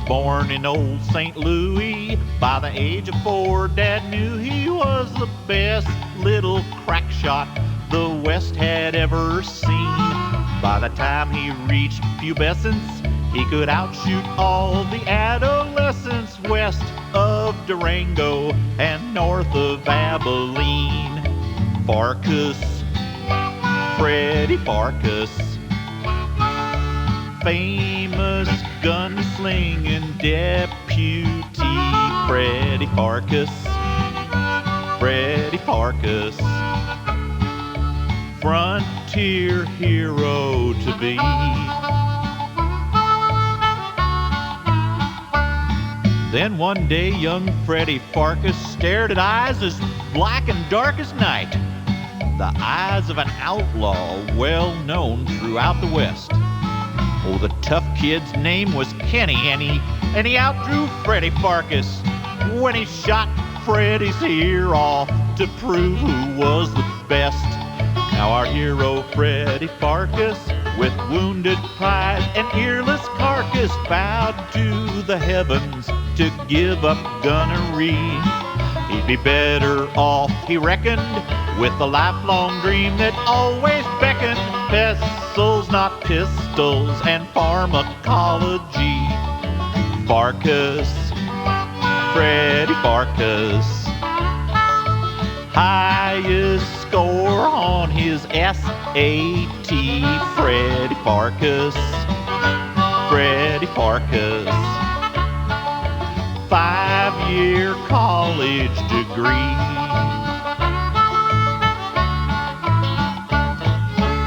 Born in old St. Louis, by the age of 4, Dad knew he was the best little crack shot the West had ever seen. By the time he reached pubescence, he could outshoot all the adolescents west of Durango and north of Abilene. Pharkas, Freddy Pharkas, famous gunslinging deputy Freddy Pharkas, Freddy Pharkas, frontier hero to be. Then one day young Freddy Pharkas stared at eyes as black and dark as night, the eyes of an outlaw well known throughout the West. Oh, the tough kid's name was Kenny, and he outdrew Freddy Pharkas when he shot Freddy's ear off to prove who was the best. Now our hero Freddy Pharkas, with wounded pride and earless carcass, vowed to the heavens to give up gunnery. He'd be better off, he reckoned, with a lifelong dream that always beckoned. Vessels, not pistols, and pharmacology. Pharkas, Freddy Pharkas, highest score on his SAT. Freddy Pharkas, Freddy Pharkas, 5-year college degree.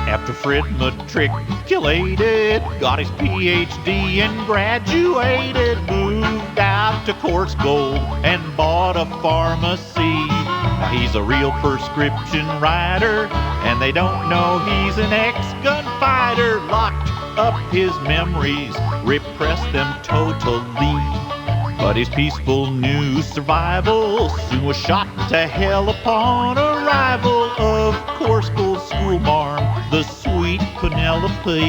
After Fred matriculated, got his PhD and graduated, moved out to Course Gold and bought a pharmacy. Now he's a real prescription writer, and they don't know he's an ex-gunfighter. Locked up his memories, repressed them totally. But his peaceful new survival soon was shot to hell upon arrival of Course Gold schoolmarm, the sweet Penelope.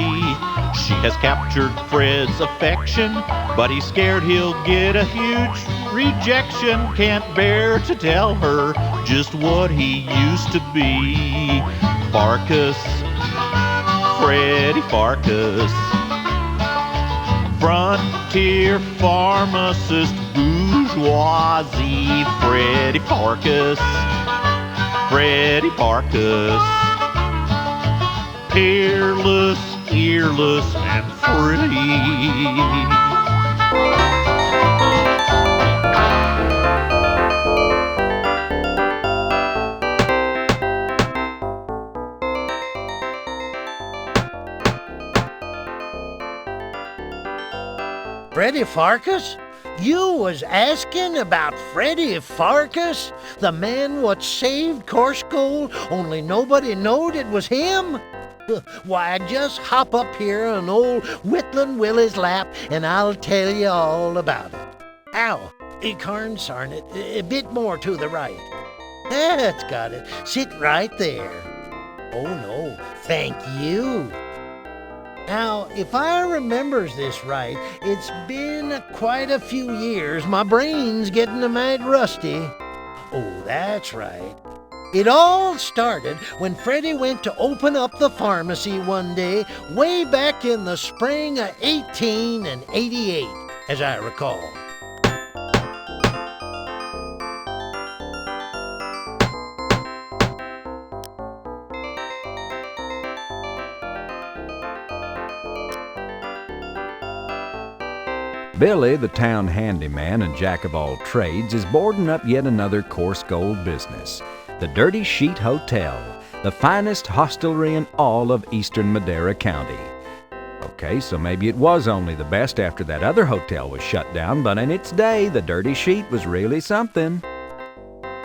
She has captured Fred's affection, but he's scared he'll get a huge rejection. Can't bear to tell her just what he used to be. Pharkas, Freddy Pharkas, frontier pharmacist bourgeoisie. Freddy Pharkas, Freddy Pharkas, peerless, earless, and free. Freddy Pharkas? You was asking about Freddy Pharkas? The man what saved Course Gold, only nobody knowed it was him? Why, just hop up here on old Whitland Willie's lap and I'll tell you all about it. Ow, consarn it, a bit more to the right. That's got it. Sit right there. Oh no, thank you. Now, if I remembers this right, it's been quite a few years. My brain's getting a mite rusty. Oh, that's right. It all started when Freddy went to open up the pharmacy one day, way back in the spring of 1888, as I recall. Billy, the town handyman and jack of all trades, is boarding up yet another Course Gold business, the Dirty Sheet Hotel, the finest hostelry in all of eastern Madera County. Okay, so maybe it was only the best after that other hotel was shut down, but in its day, the Dirty Sheet was really something.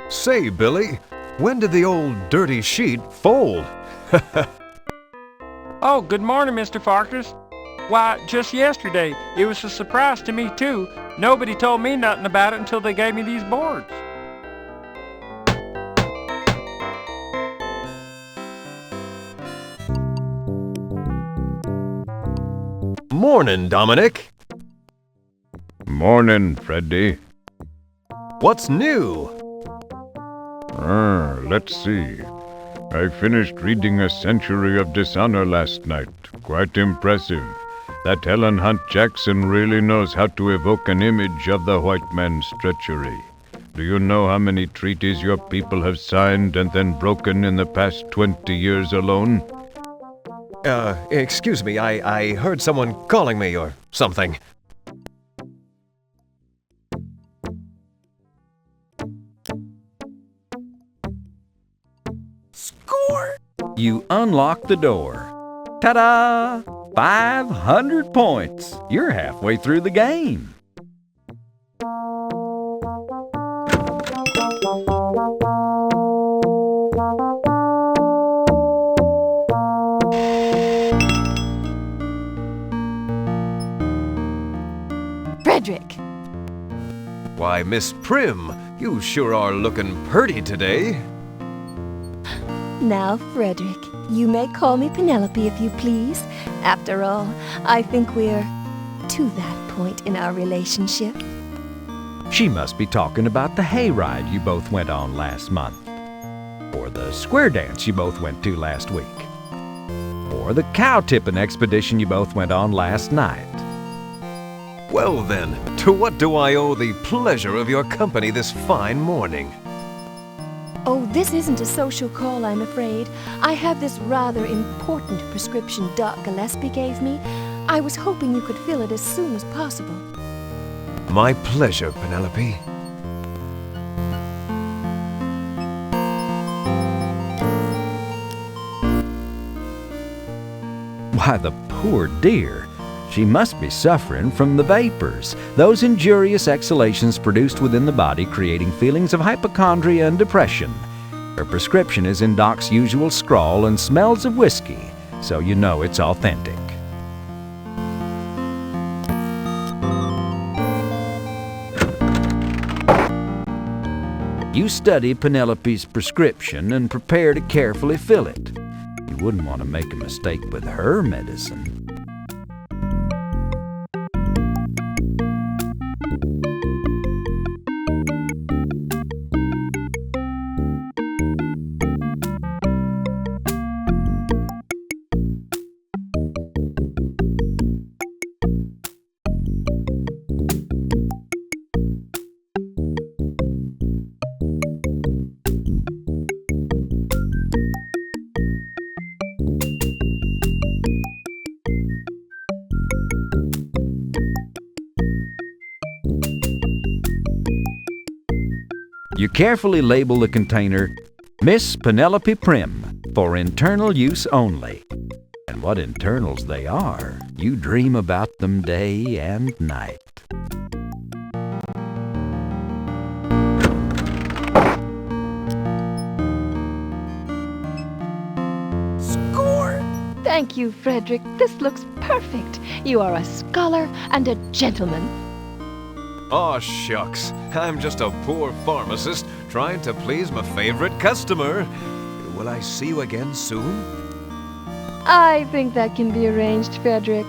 Say, Billy, when did the old Dirty Sheet fold? Oh, good morning, Mr. Pharkas. Why, just yesterday. It was a surprise to me, too. Nobody told me nothing about it until they gave me these boards. Morning, Dominic. Morning, Freddy. What's new? Let's see. I finished reading A Century of Dishonor last night. Quite impressive. That Helen Hunt Jackson really knows how to evoke an image of the white man's treachery. Do you know how many treaties your people have signed and then broken in the past 20 years alone? Excuse me, I heard someone calling me or something. Score! You unlock the door. Ta-da! 500 points. You're halfway through the game. Frederick! Why, Miss Prim, you sure are looking purty today. Now, Frederick, you may call me Penelope if you please. After all, I think we're to that point in our relationship. She must be talking about the hayride you both went on last month, or the square dance you both went to last week, or the cow tipping expedition you both went on last night. Well then, to what do I owe the pleasure of your company this fine morning? Oh, this isn't a social call, I'm afraid. I have this rather important prescription Doc Gillespie gave me. I was hoping you could fill it as soon as possible. My pleasure, Penelope. Why, the poor dear. She must be suffering from the vapors, those injurious exhalations produced within the body, creating feelings of hypochondria and depression. Her prescription is in Doc's usual scrawl and smells of whiskey, so you know it's authentic. You study Penelope's prescription and prepare to carefully fill it. You wouldn't want to make a mistake with her medicine. You carefully label the container, Miss Penelope Prim, for internal use only. And what internals they are, you dream about them day and night. Score! Thank you, Frederick. This looks perfect. You are a scholar and a gentleman. Aw, shucks. I'm just a poor pharmacist trying to please my favorite customer. Will I see you again soon? I think that can be arranged, Frederick.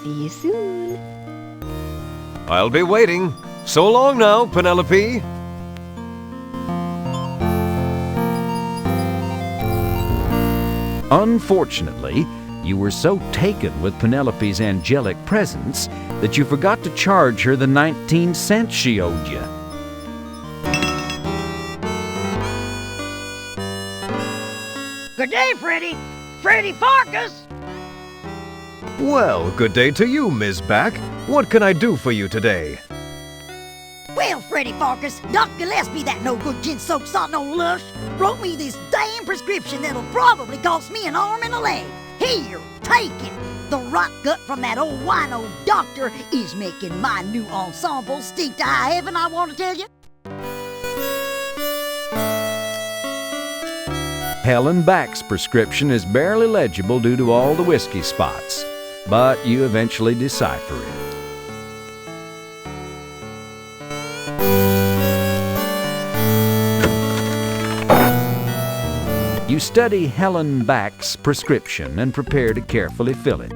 See you soon. I'll be waiting. So long now, Penelope. Unfortunately, you were so taken with Penelope's angelic presence that you forgot to charge her the 19 cents she owed you. Good day, Freddy. Freddy Pharkas! Well, good day to you, Ms. Back. What can I do for you today? Well, Freddy Pharkas, Doc Gillespie, that no-good gin-soaked salt no lush, wrote me this damn prescription that'll probably cost me an arm and a leg. Here, take it. The rot gut from that old wino doctor is making my new ensemble stink to high heaven, I want to tell you. Helen Back's prescription is barely legible due to all the whiskey spots. but you eventually decipher it. You study Helen Back's prescription and prepare to carefully fill it.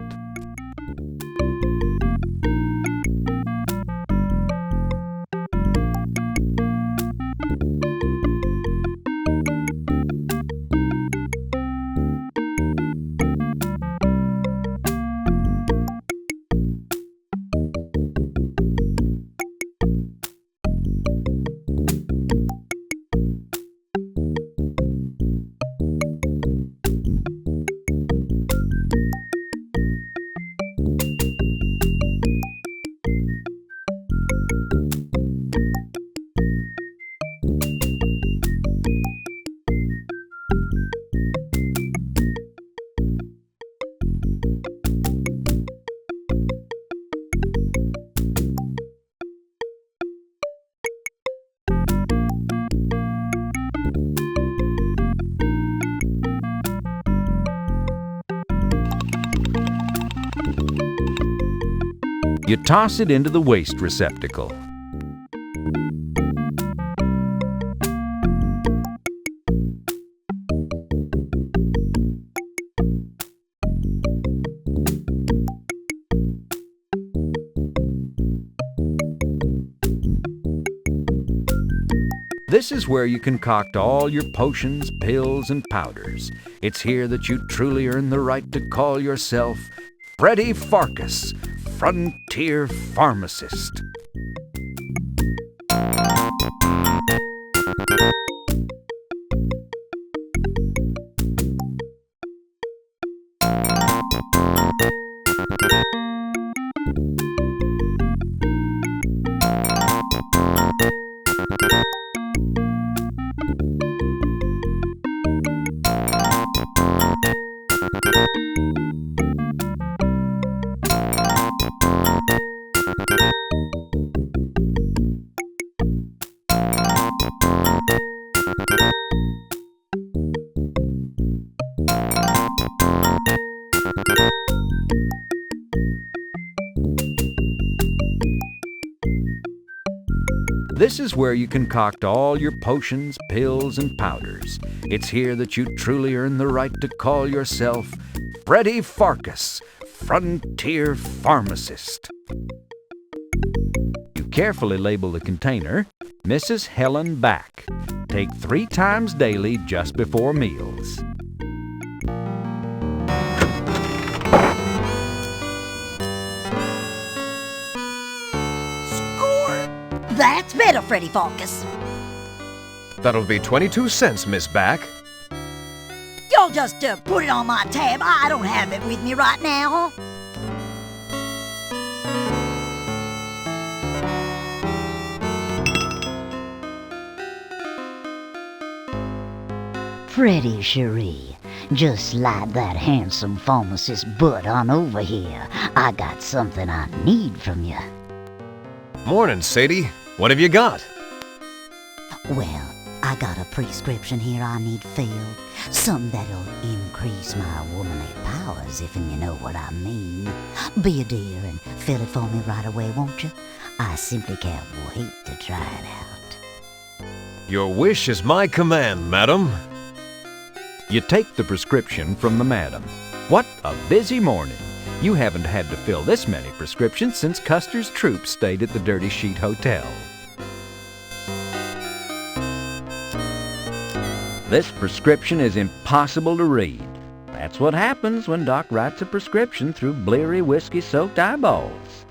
You toss it into the waste receptacle. This is where you concoct all your potions, pills, and powders. It's here that you truly earn the right to call yourself Freddy Pharkas, Frontier Pharmacist. This is where you concoct all your potions, pills, and powders. It's here that you truly earn the right to call yourself Freddy Pharkas, Frontier Pharmacist. You carefully label the container, Mrs. Helen Back. Take 3 times daily just before meals. That's better, Freddy Pharkas. That'll be 22 cents, Miss Back. Y'all just put it on my tab. I don't have it with me right now. Freddy Cherie, just slide that handsome pharmacist butt on over here. I got something I need from you. Morning, Sadie. What have you got? Well, I got a prescription here I need filled. Something that'll increase my womanly powers, if you know what I mean. Be a dear and fill it for me right away, won't you? I simply can't wait to try it out. Your wish is my command, madam. You take the prescription from the madam. What a busy morning. You haven't had to fill this many prescriptions since Custer's troop stayed at the Dirty Sheet Hotel. This prescription is impossible to read. That's what happens when Doc writes a prescription through bleary, whiskey-soaked eyeballs.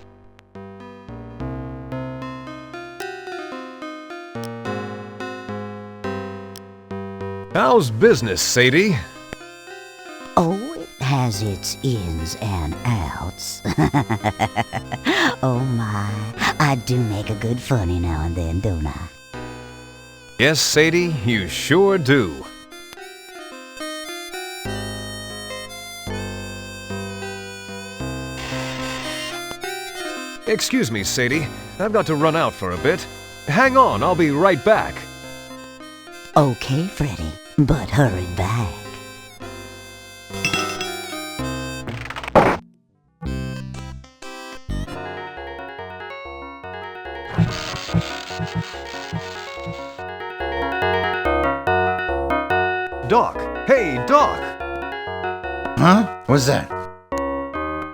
How's business, Sadie? Oh, it has its ins and outs. Oh my, I do make a good funny now and then, don't I? Yes, Sadie, you sure do. Excuse me, Sadie. I've got to run out for a bit. Hang on, I'll be right back. Okay, Freddy, but hurry back. Doc! Hey, Doc! Huh? What's that?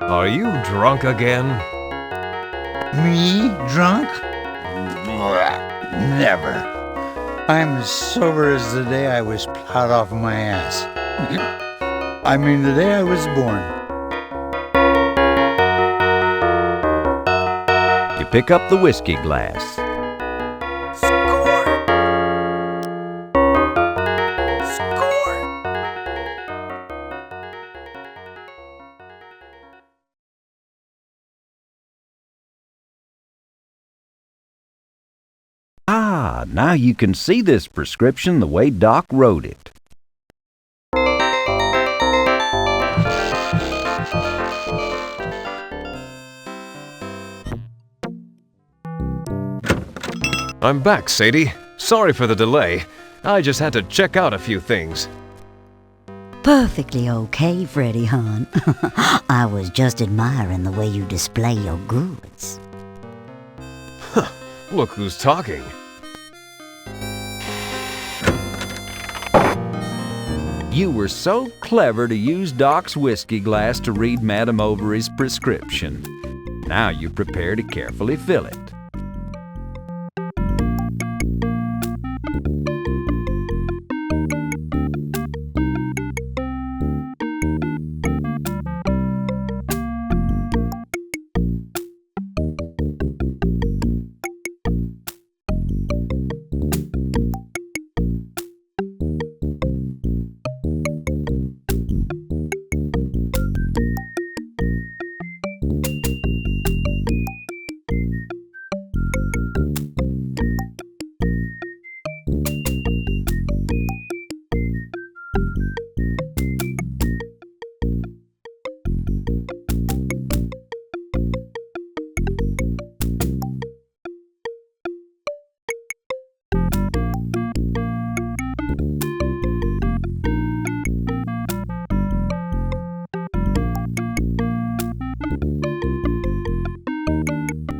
Are you drunk again? Me? Drunk? Never. I'm as sober as the day I was plowed off my ass. I mean, the day I was born. You pick up the whiskey glass. Score! Score! Ah, now you can see this prescription the way Doc wrote it. I'm back, Sadie. Sorry for the delay. I just had to check out a few things. Perfectly okay, Freddy, hon. I was just admiring the way you display your goods. Look who's talking. You were so clever to use Doc's whiskey glass to read Madame Overy's prescription. Now you prepare to carefully fill it.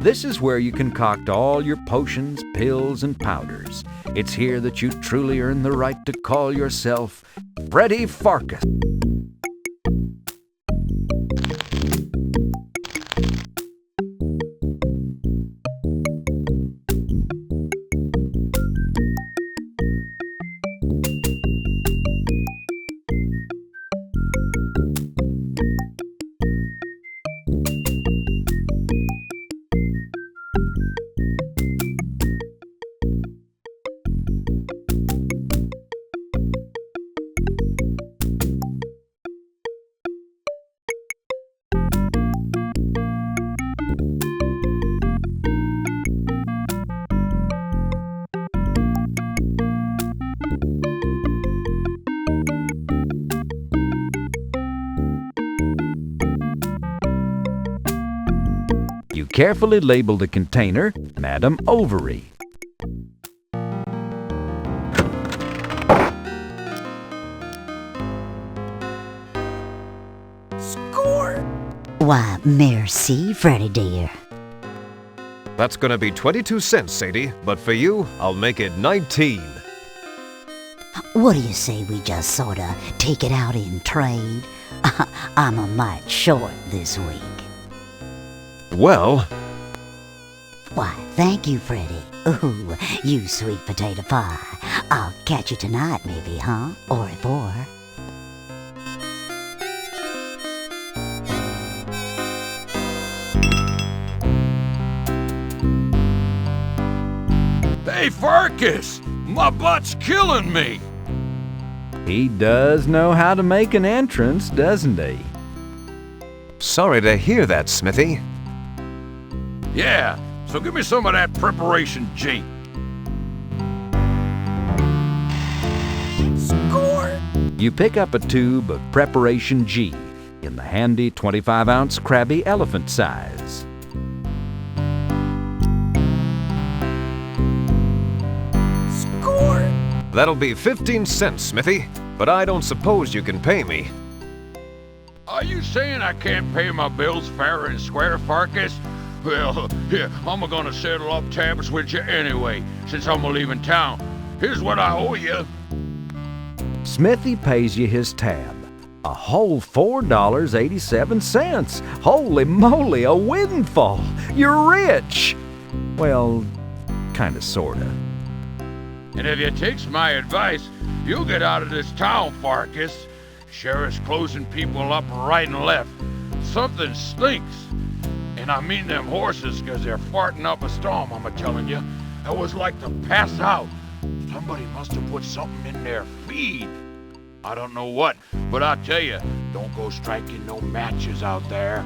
This is where you concoct all your potions, pills, and powders. It's here that you truly earn the right to call yourself Freddy Pharkas. You carefully label the container Madame Overy. Score! Why, merci, Freddy dear. That's gonna be 22 cents, Sadie, but for you, I'll make it 19. What do you say we just sorta take it out in trade? I'm a mite short this week. Well... Why, thank you, Freddy. Ooh, you sweet potato pie. I'll catch you tonight, maybe, huh? Or at 4. Hey, Pharkas! My butt's killing me! He does know how to make an entrance, doesn't he? Sorry to hear that, Smithy. Yeah, so give me some of that Preparation G. Score! You pick up a tube of Preparation G in the handy 25-ounce Krabby Elephant size. Score! That'll be 15 cents, Smithy, but I don't suppose you can pay me. Are you saying I can't pay my bills fair and square, Pharkas? Well, yeah, I'm gonna settle up tabs with you anyway, since I'm leaving town. Here's what I owe you. Smithy pays you his tab. A whole $4.87. Holy moly, a windfall! You're rich! Well, kinda, sorta. And if you takes my advice, you'll get out of this town, Pharkas. Sheriff's closing people up right and left. Something stinks. And I mean them horses, 'cause they're farting up a storm, I'm a-telling you. It was like to pass out. Somebody must have put something in their feed. I don't know what, but I'll tell you, don't go striking no matches out there.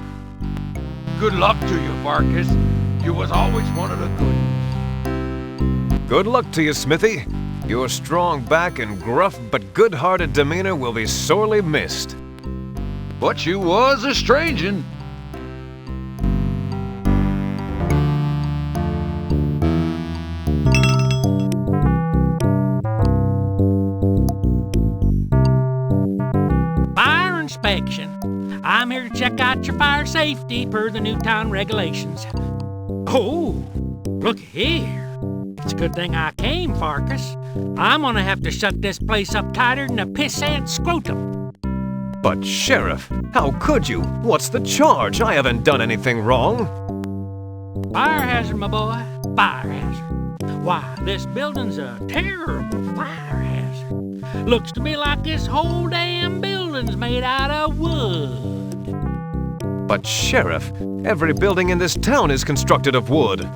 Good luck to you, Pharkas. You was always one of the good ones. Good luck to you, Smithy. Your strong back and gruff but good-hearted demeanor will be sorely missed. But you was a strangin'. Fire inspection. I'm here to check out your fire safety per the new town regulations. Oh, look here. It's a good thing I came, Pharkas. I'm gonna have to shut this place up tighter than a pissant scrotum. But, Sheriff, how could you? What's the charge? I haven't done anything wrong. Fire hazard, my boy. Fire hazard. Why, this building's a terrible fire hazard. Looks to me like this whole damn building's made out of wood. But, Sheriff, every building in this town is constructed of wood.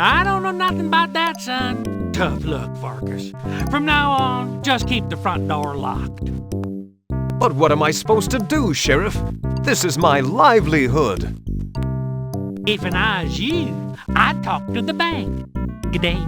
I don't know nothing about that, son. Tough luck, Pharkas. From now on, just keep the front door locked. But what am I supposed to do, Sheriff? This is my livelihood. If I was you, I'd talk to the bank. Good day.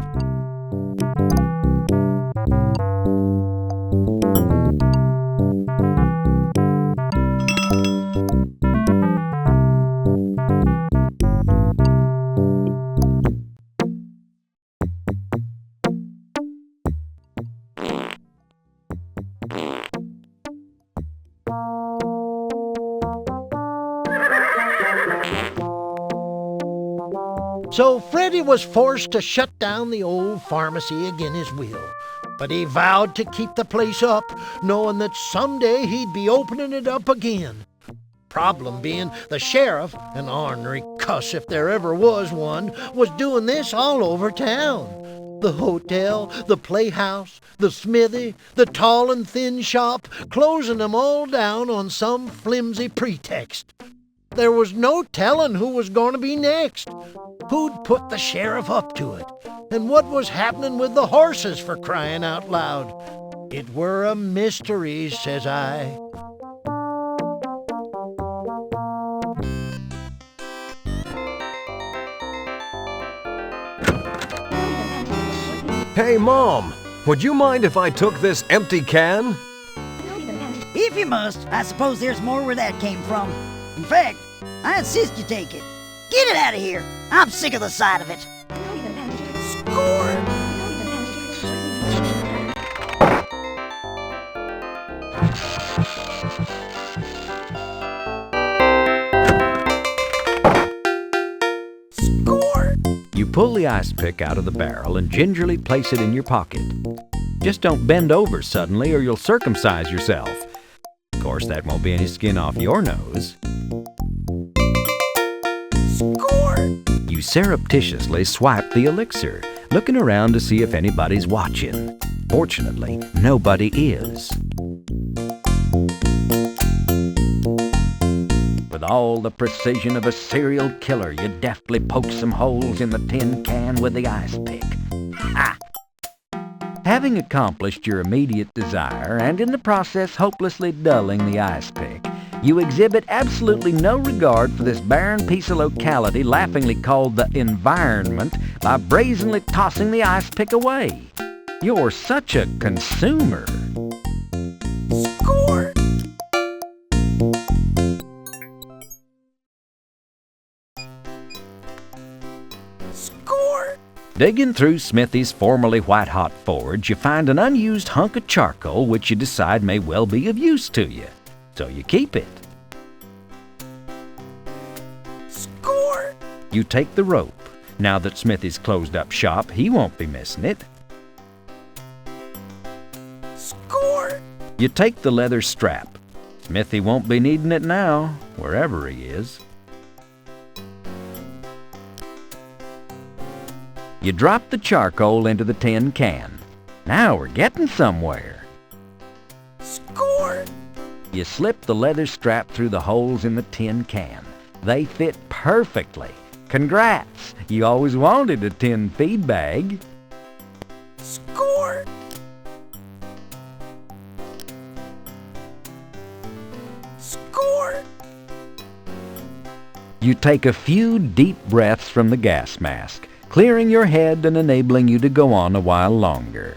So Freddy was forced to shut down the old pharmacy again his will. But he vowed to keep the place up, knowing that someday he'd be opening it up again. Problem being, the sheriff, an ornery cuss if there ever was one, was doing this all over town. The hotel, the playhouse, the smithy, the tall and thin shop, closing them all down on some flimsy pretext. There was no telling who was going to be next. Who'd put the sheriff up to it? And what was happening with the horses, for crying out loud? It were a mystery, says I. Hey, Mom, would you mind if I took this empty can? If you must, I suppose there's more where that came from. In fact, I insist you take it. Get it out of here. I'm sick of the sight of it. Score! Score! You pull the ice pick out of the barrel and gingerly place it in your pocket. Just don't bend over suddenly or you'll circumcise yourself. Of course, that won't be any skin off your nose. Score! You surreptitiously swipe the elixir, looking around to see if anybody's watching. Fortunately, nobody is. With all the precision of a serial killer, you deftly poke some holes in the tin can with the ice pick. Ha! Having accomplished your immediate desire, and in the process hopelessly dulling the ice pick, you exhibit absolutely no regard for this barren piece of locality laughingly called the environment by brazenly tossing the ice pick away. You're such a consumer. Score! Score! Digging through Smithy's formerly white-hot forge, you find an unused hunk of charcoal which you decide may well be of use to you. So you keep it. Score! You take the rope. Now that Smithy's closed up shop, he won't be missing it. Score! You take the leather strap. Smithy won't be needing it now, wherever he is. You drop the charcoal into the tin can. Now we're getting somewhere. Score! You slip the leather strap through the holes in the tin can. They fit perfectly. Congrats! You always wanted a tin feed bag. Score! Score! You take a few deep breaths from the gas mask, clearing your head and enabling you to go on a while longer.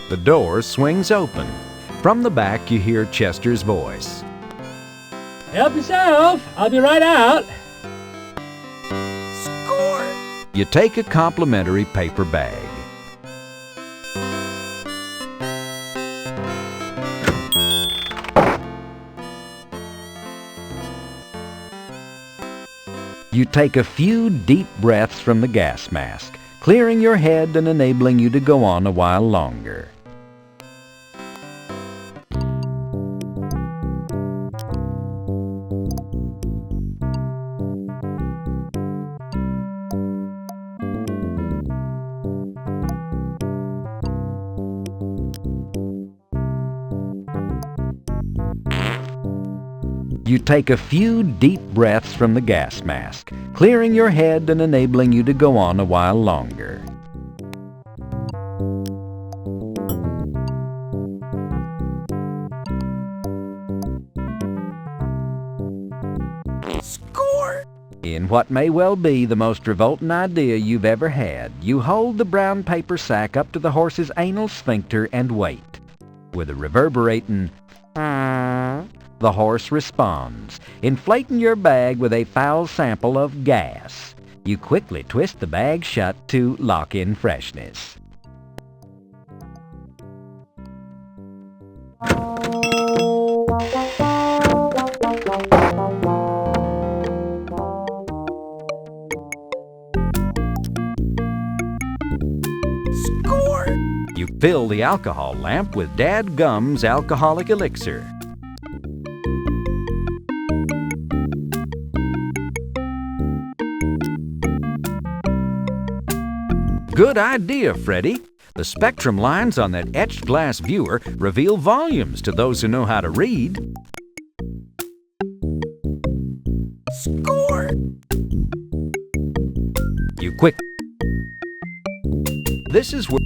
The door swings open. From the back, you hear Chester's voice. Help yourself. I'll be right out. Score! You take a complimentary paper bag. You take a few deep breaths from the gas mask, clearing your head and enabling you to go on a while longer. You take a few deep breaths from the gas mask, clearing your head and enabling you to go on a while longer. Score! In what may well be the most revolting idea you've ever had, you hold the brown paper sack up to the horse's anal sphincter and wait. With a reverberating the horse responds, inflating your bag with a foul sample of gas. You quickly twist the bag shut to lock in freshness. Score! You fill the alcohol lamp with Dad Gum's alcoholic elixir. Good idea, Freddy. The spectrum lines on that etched glass viewer reveal volumes to those who know how to read. Score! You quick. This is where...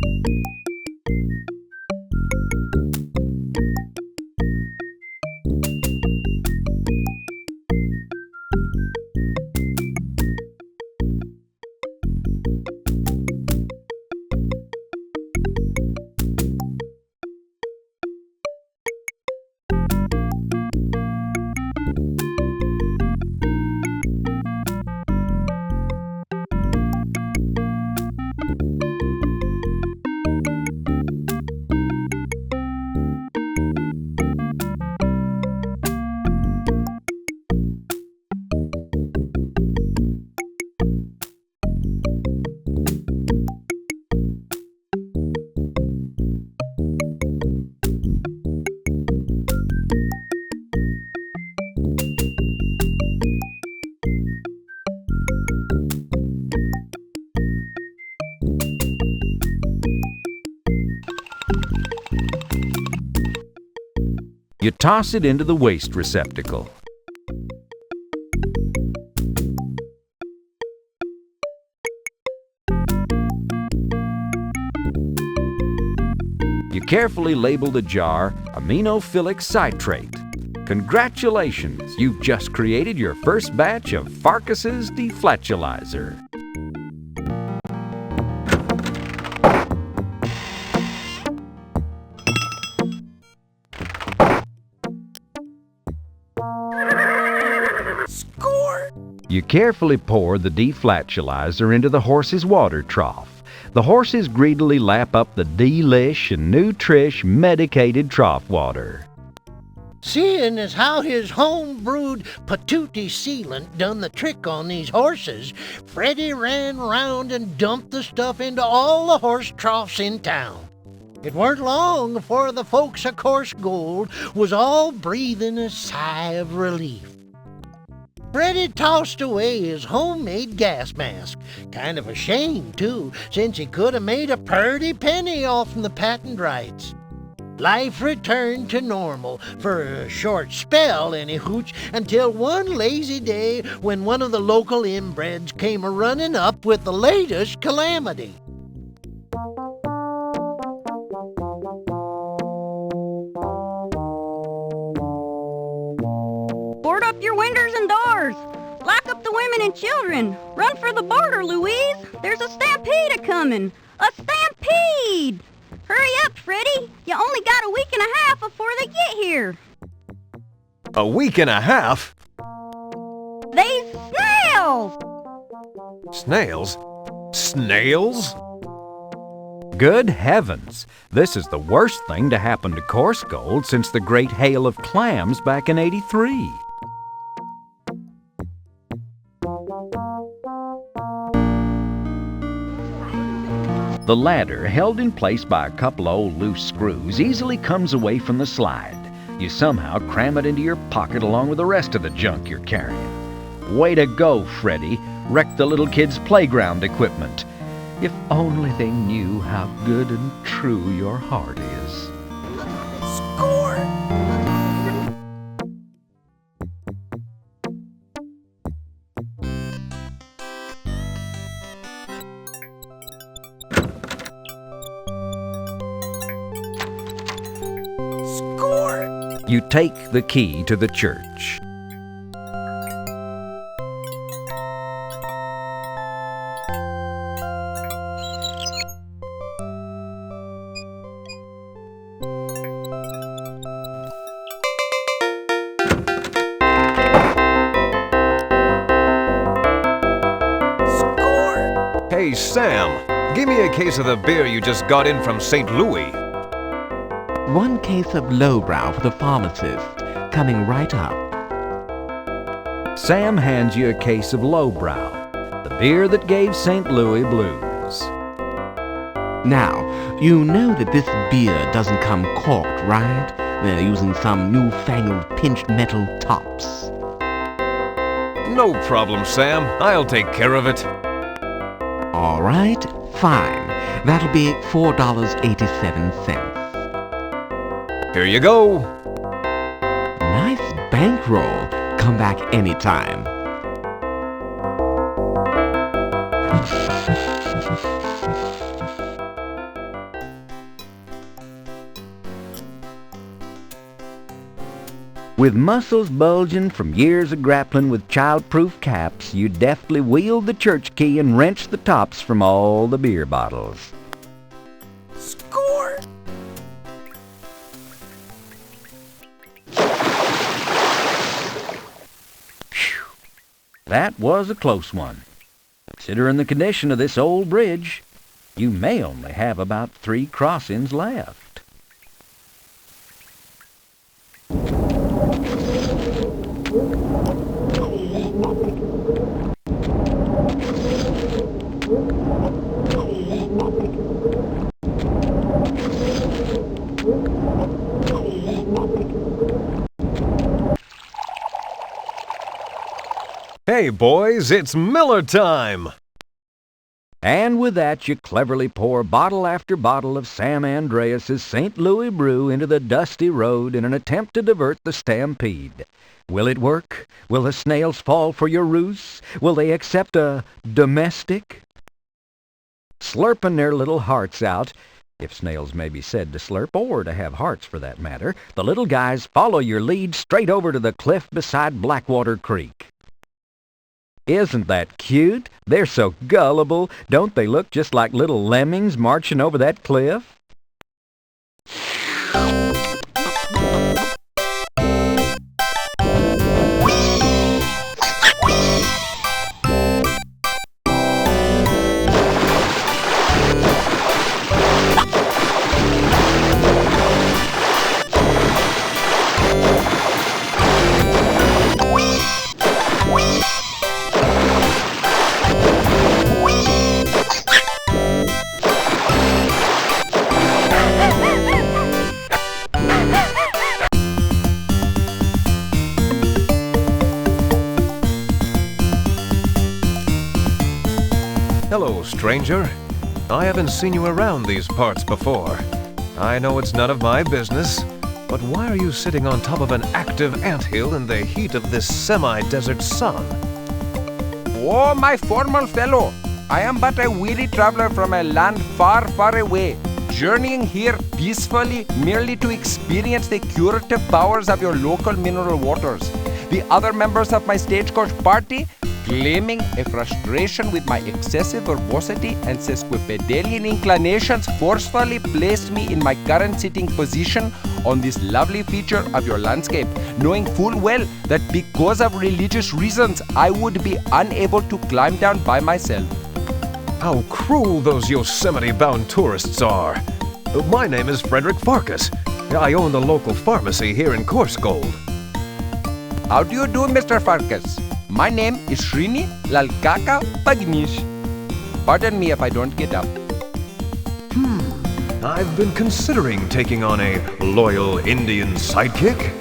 You toss it into the waste receptacle. You carefully label the jar aminophilic citrate. Congratulations, you've just created your first batch of Pharkas's deflatulizer. Score! You carefully pour the deflatulizer into the horse's water trough. The horses greedily lap up the delish and nutrish medicated trough water. Seeing as how his home-brewed patootie sealant done the trick on these horses, Freddy ran round and dumped the stuff into all the horse troughs in town. It weren't long before the folks of Coarse Gold was all breathing a sigh of relief. Freddy tossed away his homemade gas mask, kind of ashamed, too, since he could have made a purty penny off the patent rights. Life returned to normal, for a short spell, any hooch, until one lazy day when one of the local inbreds came a-running up with the latest calamity. Board up your windows and doors! Lock up the women and children! Run for the border, Louise! There's a stampede a-coming! A stampede! Hurry up, Freddy! You only got a week and a half before they get here! A week and a half? They's snails! Snails? Snails? Good heavens! This is the worst thing to happen to Coarse Gold since the great hail of clams back in '83. The ladder, held in place by a couple of old loose screws, easily comes away from the slide. You somehow cram it into your pocket along with the rest of the junk you're carrying. Way to go, Freddy. Wrecked the little kids' playground equipment. If only they knew how good and true your heart is. Score! Score! You take the key to the church. Hey, Sam, give me a case of the beer you just got in from St. Louis. One case of lowbrow for the pharmacist, coming right up. Sam hands you a case of lowbrow, the beer that gave St. Louis blues. Now, you know that this beer doesn't come corked, right? They're using some newfangled pinched metal tops. No problem, Sam. I'll take care of it. All right, fine. That'll be $4.87. Here you go. Nice bankroll. Come back anytime. With muscles bulging from years of grappling with child-proof caps, you deftly wield the church key and wrench the tops from all the beer bottles. Score! Phew. That was a close one. Considering the condition of this old bridge, you may only have about 3 crossings left. Hey, boys, it's Miller time! And with that, you cleverly pour bottle after bottle of Sam Andreas's St. Louis brew into the dusty road in an attempt to divert the stampede. Will it work? Will the snails fall for your ruse? Will they accept a domestic? Slurping their little hearts out, if snails may be said to slurp, or to have hearts for that matter, the little guys follow your lead straight over to the cliff beside Blackwater Creek. Isn't that cute? They're so gullible. Don't they look just like little lemmings marching over that cliff? Hello, stranger. I haven't seen you around these parts before. I know it's none of my business, but why are you sitting on top of an active anthill in the heat of this semi-desert sun? Oh, my formal fellow, I am but a weary traveler from a land far, far away, journeying here peacefully merely to experience the curative powers of your local mineral waters. The other members of my stagecoach party, claiming a frustration with my excessive verbosity and sesquipedalian inclinations, forcefully placed me in my current sitting position on this lovely feature of your landscape, knowing full well that because of religious reasons I would be unable to climb down by myself. How cruel those Yosemite-bound tourists are. My name is Pharkas. I own the local pharmacy here in Coarsegold. How do you do, Mr. Pharkas? My name is Srini Lalkaka Pagnish. Pardon me if I don't get up. I've been considering taking on a loyal Indian sidekick.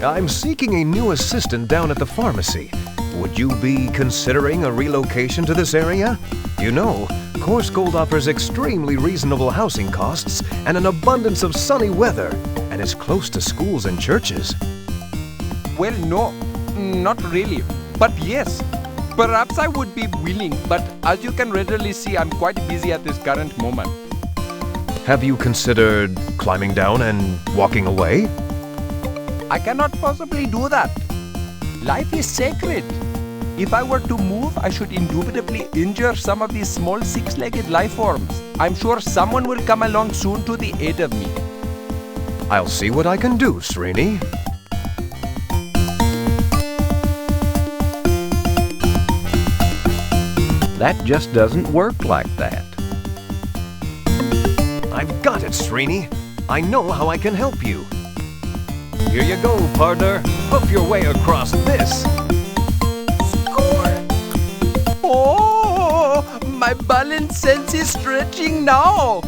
I'm seeking a new assistant down at the pharmacy. Would you be considering a relocation to this area? You know, Coarsegold offers extremely reasonable housing costs and an abundance of sunny weather, and is close to schools and churches. Well, no, not really. But yes, perhaps I would be willing, but as you can readily see, I'm quite busy at this current moment. Have you considered climbing down and walking away? I cannot possibly do that. Life is sacred. If I were to move, I should indubitably injure some of these small six-legged life forms. I'm sure someone will come along soon to the aid of me. I'll see what I can do, Srini. That just doesn't work like that. I've got it, Srini. I know how I can help you. Here you go, partner. Hoof your way across this. Score! Oh, my balance sense is stretching now.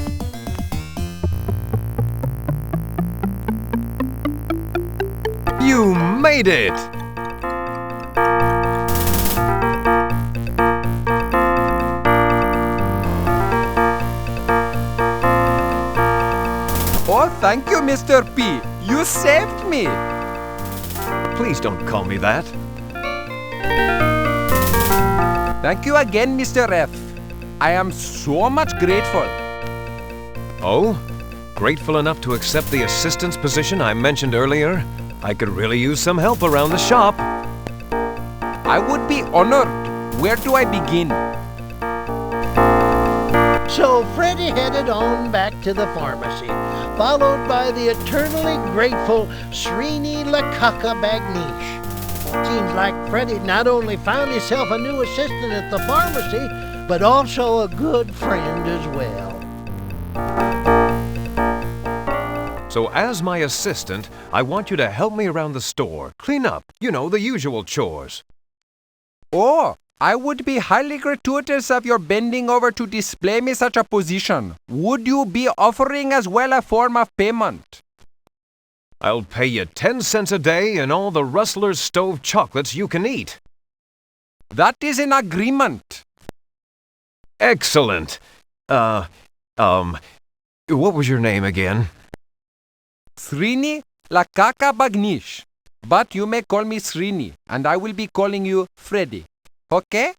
You made it! Oh, thank you, Mr. P. You saved me. Please don't call me that. Thank you again, Mr. F. I am so much grateful. Oh? Grateful enough to accept the assistant's position I mentioned earlier? I could really use some help around the shop. I would be honored. Where do I begin? So Freddy headed on back to the pharmacy, followed by the eternally grateful Srini Lakaka Bagnish. Seems like Freddy not only found himself a new assistant at the pharmacy, but also a good friend as well. So as my assistant, I want you to help me around the store. Clean up, you know, the usual chores. Oh, I would be highly gratuitous of your bending over to display me such a position. Would you be offering as well a form of payment? I'll pay you 10 cents a day and all the Rustler's Stove chocolates you can eat. That is an agreement. Excellent. What was your name again? Srini Lakaka Bagnish. But you may call me Srini, and I will be calling you Freddy. Okay?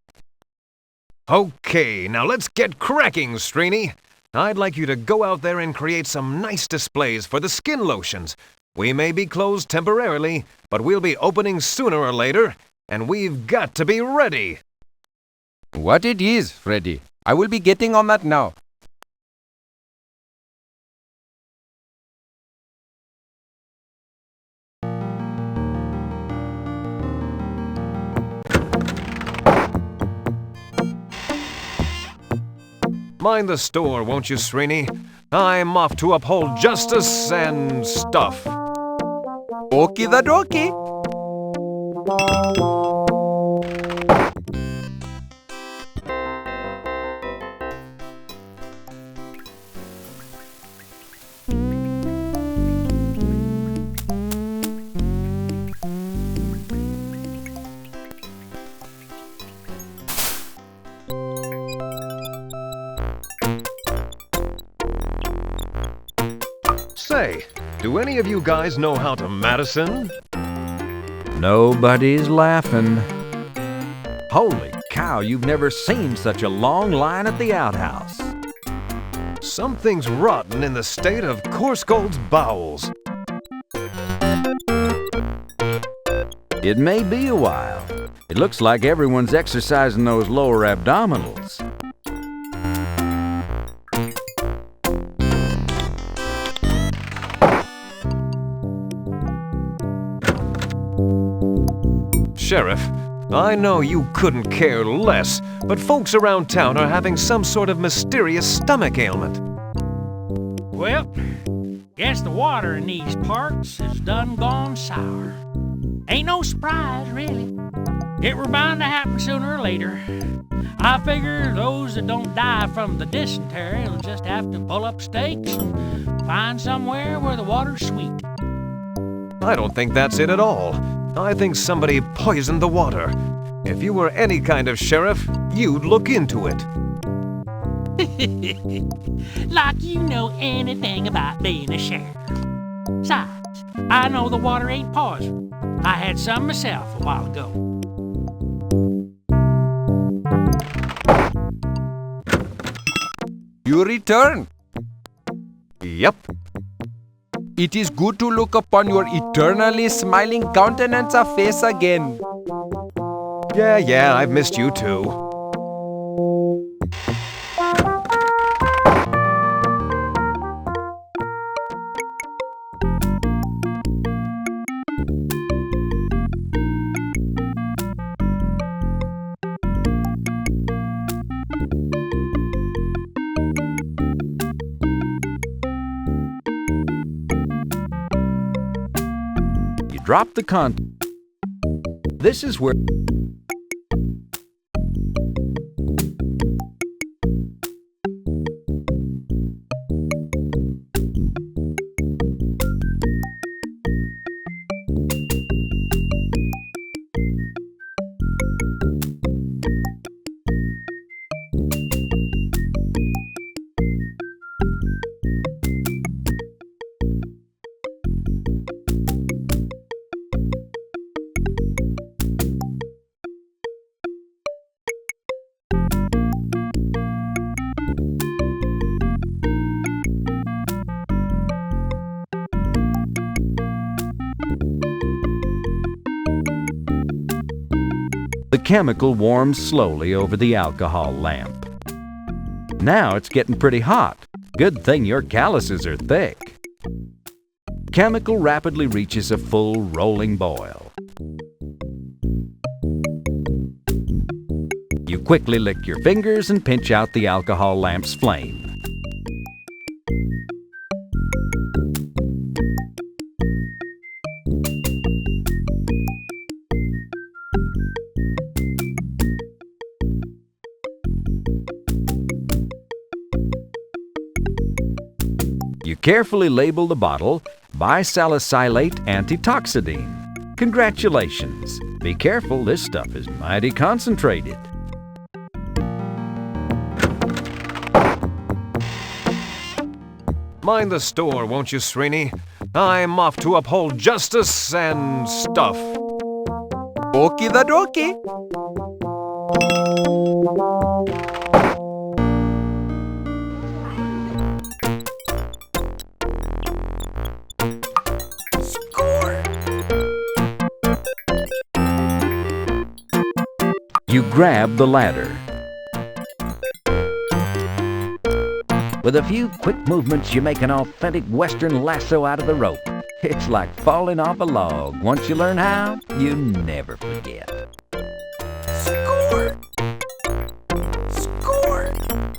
Okay, now let's get cracking, Srini. I'd like you to go out there and create some nice displays for the skin lotions. We may be closed temporarily, but we'll be opening sooner or later, and we've got to be ready. What it is, Freddy. I will be getting on that now. Mind the store, won't you, Srini? I'm off to uphold justice and stuff. Okie the dokie. Say, do any of you guys know how to Madison? Nobody's laughing. Holy cow, you've never seen such a long line at the outhouse. Something's rotten in the state of Corsgold's bowels. It may be a while. It looks like everyone's exercising those lower abdominals. Sheriff, I know you couldn't care less, but folks around town are having some sort of mysterious stomach ailment. Well, guess the water in these parts is done gone sour. Ain't no surprise, really. It were bound to happen sooner or later. I figure those that don't die from the dysentery will just have to pull up stakes and find somewhere where the water's sweet. I don't think that's it at all. I think somebody poisoned the water. If you were any kind of sheriff, you'd look into it. Like you know anything about being a sheriff. Besides, I know the water ain't poison. I had some myself a while ago. You return. Yep. It is good to look upon your eternally smiling countenance of face again. Yeah, I've missed you too. Drop the This is where... The chemical warms slowly over the alcohol lamp. Now it's getting pretty hot. Good thing your calluses are thick. Chemical rapidly reaches a full rolling boil. You quickly lick your fingers and pinch out the alcohol lamp's flame. You carefully label the bottle bisalicylate antitoxidine. Congratulations! Be careful, this stuff is mighty concentrated. Mind the store, won't you, Srini? I'm off to uphold justice and stuff. Okie the dokie. You grab the ladder. With a few quick movements, you make an authentic Western lasso out of the rope. It's like falling off a log. Once you learn how, you never forget. Score! Score!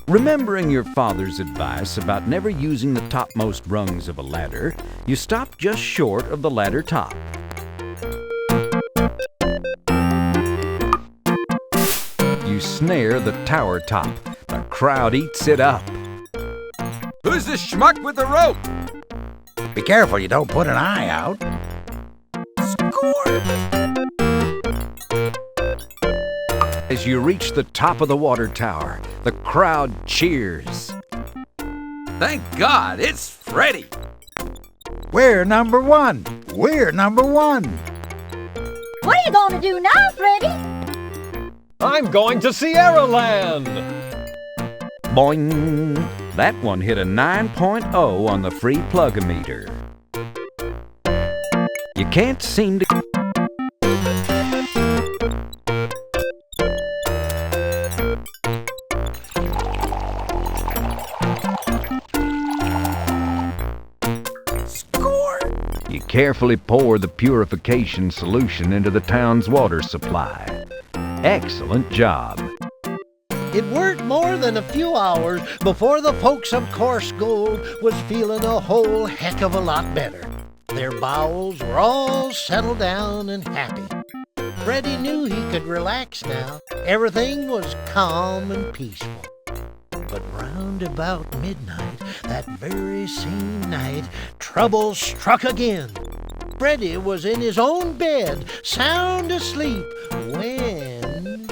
Remembering your father's advice about never using the topmost rungs of a ladder, you stop just short of the ladder top. You snare the tower top. The crowd eats it up. Who's the schmuck with the rope? Be careful you don't put an eye out. Score! As you reach the top of the water tower, the crowd cheers. Thank God, it's Freddy. We're number one. We're number one. What are you gonna do now, Freddy? I'm going to Sierra Land. Boing! That one hit a 9.0 on the free plug-o-meter. You can't seem to... Score! You carefully pour the purification solution into the town's water supply. Excellent job. It weren't more than a few hours before the folks of Coarse Gold was feeling a whole heck of a lot better. Their bowels were all settled down and happy. Freddy knew he could relax now. Everything was calm and peaceful. But round about midnight, that very same night, trouble struck again. Freddy was in his own bed, sound asleep, when...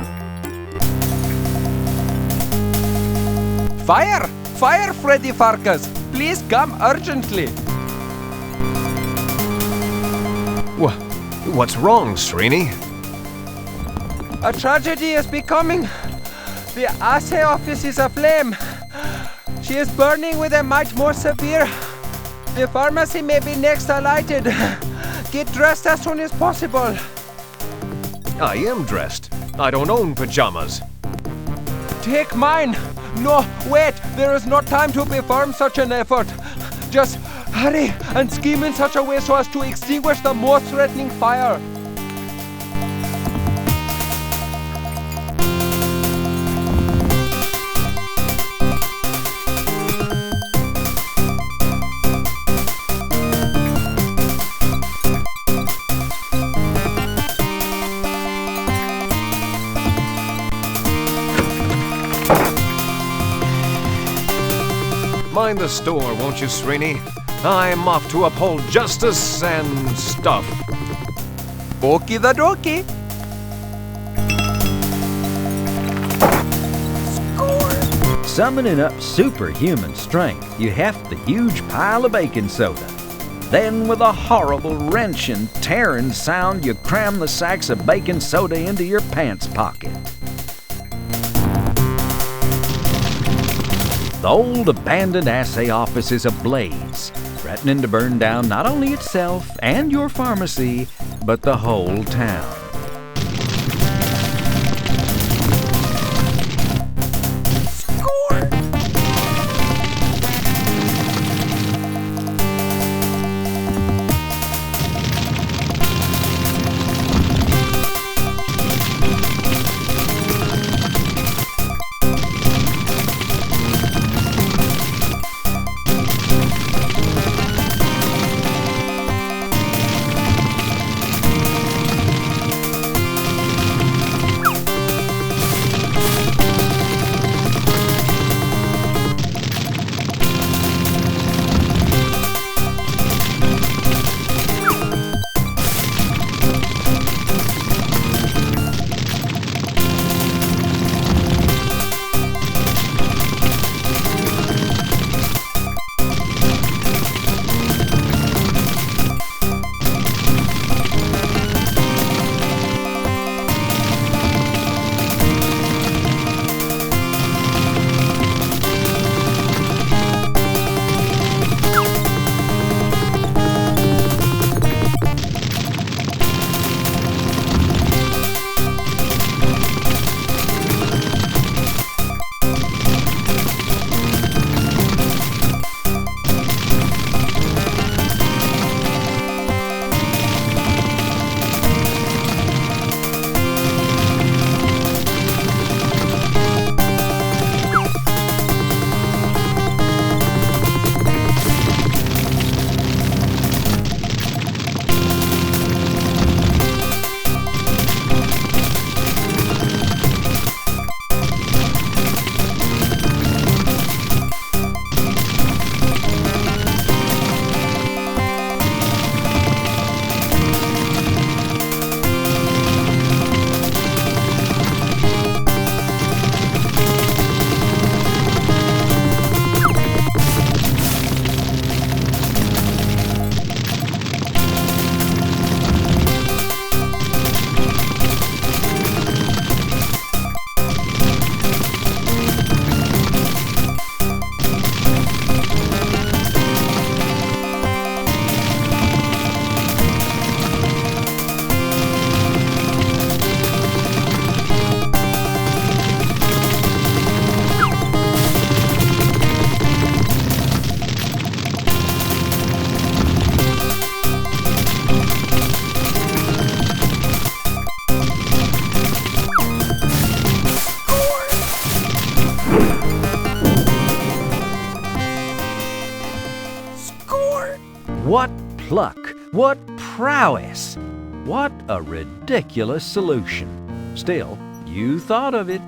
Fire! Fire, Freddy Pharkas! Please come urgently! What's wrong, Srini? A tragedy is becoming. The assay office is aflame. She is burning with a much more severe. The pharmacy may be next alighted. Get dressed as soon as possible. I am dressed. I don't own pajamas. Take mine. No, wait. There is no time to perform such an effort. Just hurry and scheme in such a way so as to extinguish the most threatening fire. Mind the store, won't you, Srini? I'm off to uphold justice and stuff. Okie the dokie. Summoning up superhuman strength, you heft the huge pile of baking soda. Then, with a horrible wrenching, tearing sound, you cram the sacks of baking soda into your pants pocket. The old abandoned assay office is ablaze, threatening to burn down not only itself and your pharmacy, but the whole town. pluck! What prowess! What a ridiculous solution. Still, you thought of it.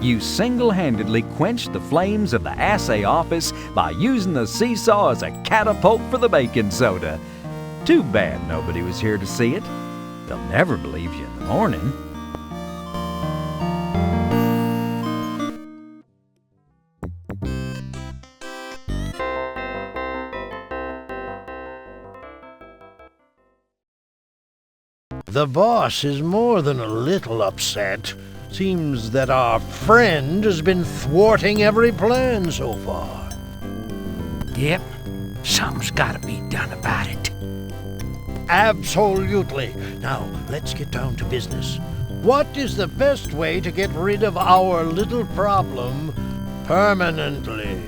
You single-handedly quenched the flames of the assay office by using the seesaw as a catapult for the baking soda. Too bad nobody was here to see it. They'll never believe you in the morning. The boss is more than a little upset. Seems that our friend has been thwarting every plan so far. Yep, something's gotta be done about it. Absolutely. Now, let's get down to business. What is the best way to get rid of our little problem permanently?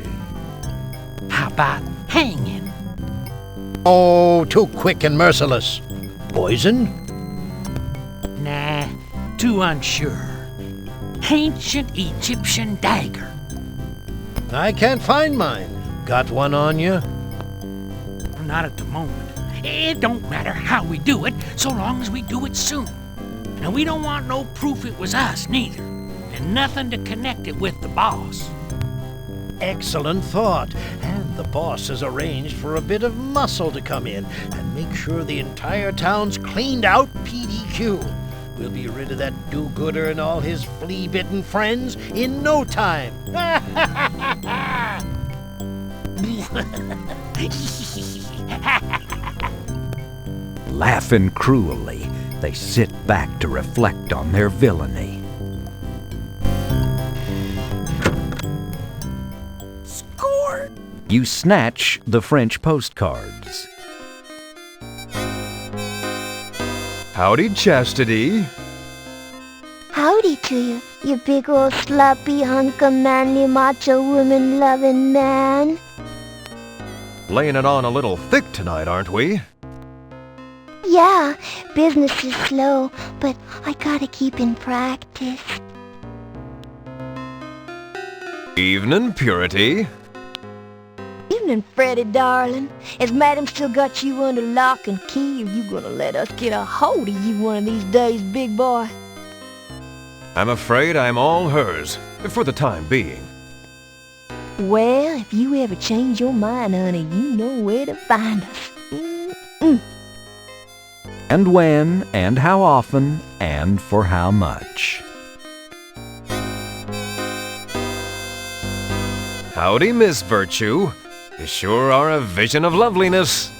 How about hanging? Oh, too quick and merciless. Poison? Nah, too unsure. Ancient Egyptian dagger. I can't find mine. Got one on you? Not at the moment. It don't matter how we do it, so long as we do it soon. And we don't want no proof it was us, neither. And nothing to connect it with the boss. Excellent thought. And the boss has arranged for a bit of muscle to come in and make sure the entire town's cleaned out PDQ. We'll be rid of that do-gooder and all his flea-bitten friends in no time. Laughing cruelly, they sit back to reflect on their villainy. Score! You snatch the French postcards. Howdy, Chastity. Howdy to you, you big old sloppy hunk of manly macho woman-loving man. Laying it on a little thick tonight, aren't we? Yeah, business is slow, but I gotta keep in practice. Evening, Purity. Evening, Freddy, darling. Has Madam still got you under lock and key, or you gonna let us get a hold of you one of these days, big boy? I'm afraid I'm all hers, for the time being. Well, if you ever change your mind, honey, you know where to find us. Mm-mm. And when, and how often, and for how much. Howdy, Miss Virtue. You sure are a vision of loveliness.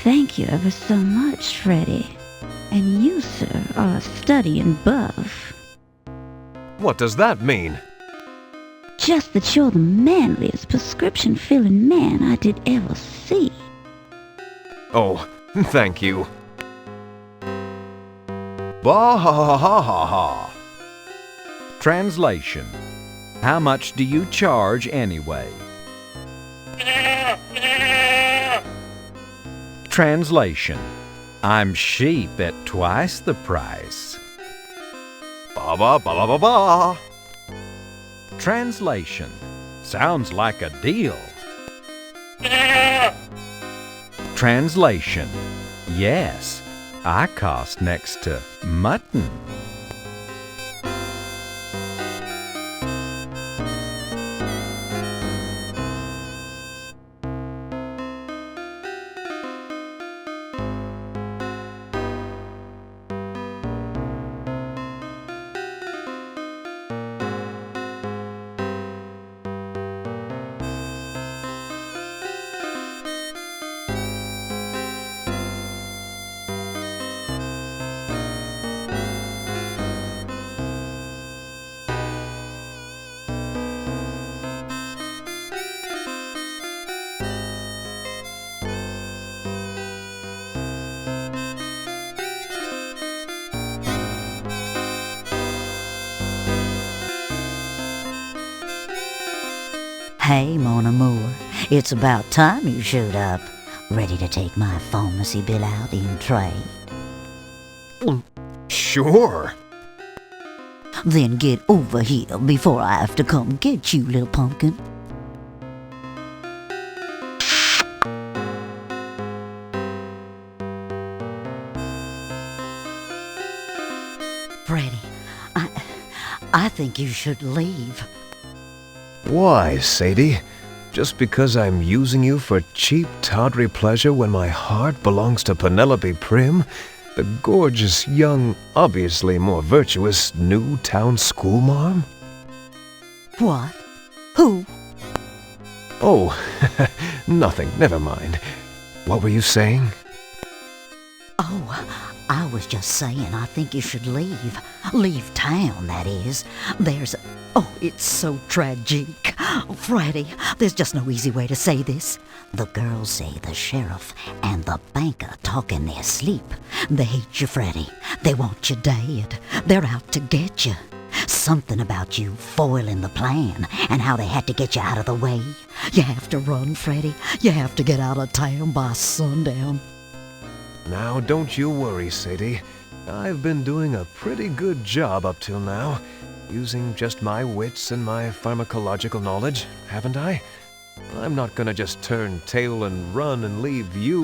Thank you ever so much, Freddy. And you, sir, are a study in buff. What does that mean? Just that you're the manliest prescription-filling man I did ever see. Oh, thank you. Bah-ha-ha-ha-ha-ha. Translation. How much do you charge anyway? Translation. I'm sheep at twice the price. Ba-ba-ba-ba-ba-ba. Translation. Sounds like a deal. Translation. Yes, I cost next to mutton. Hey, mon amour, it's about time you showed up, ready to take my pharmacy bill out in trade. Sure. Then get over here before I have to come get you, little pumpkin. Freddy, I think you should leave. Why, Sadie? Just because I'm using you for cheap, tawdry pleasure when my heart belongs to Penelope Prim, the gorgeous, young, obviously more virtuous new town schoolmarm? What? Who? Oh, nothing. Never mind. What were you saying? Oh, I was just saying I think you should leave. Leave town, that is. Oh, it's so tragic. Freddy, there's just no easy way to say this. The girls say the sheriff and the banker talk in their sleep. They hate you, Freddy. They want you dead. They're out to get you. Something about you foiling the plan and how they had to get you out of the way. You have to run, Freddy. You have to get out of town by sundown. Now, don't you worry, Sadie. I've been doing a pretty good job up till now, using just my wits and my pharmacological knowledge, haven't I? I'm not gonna just turn tail and run and leave you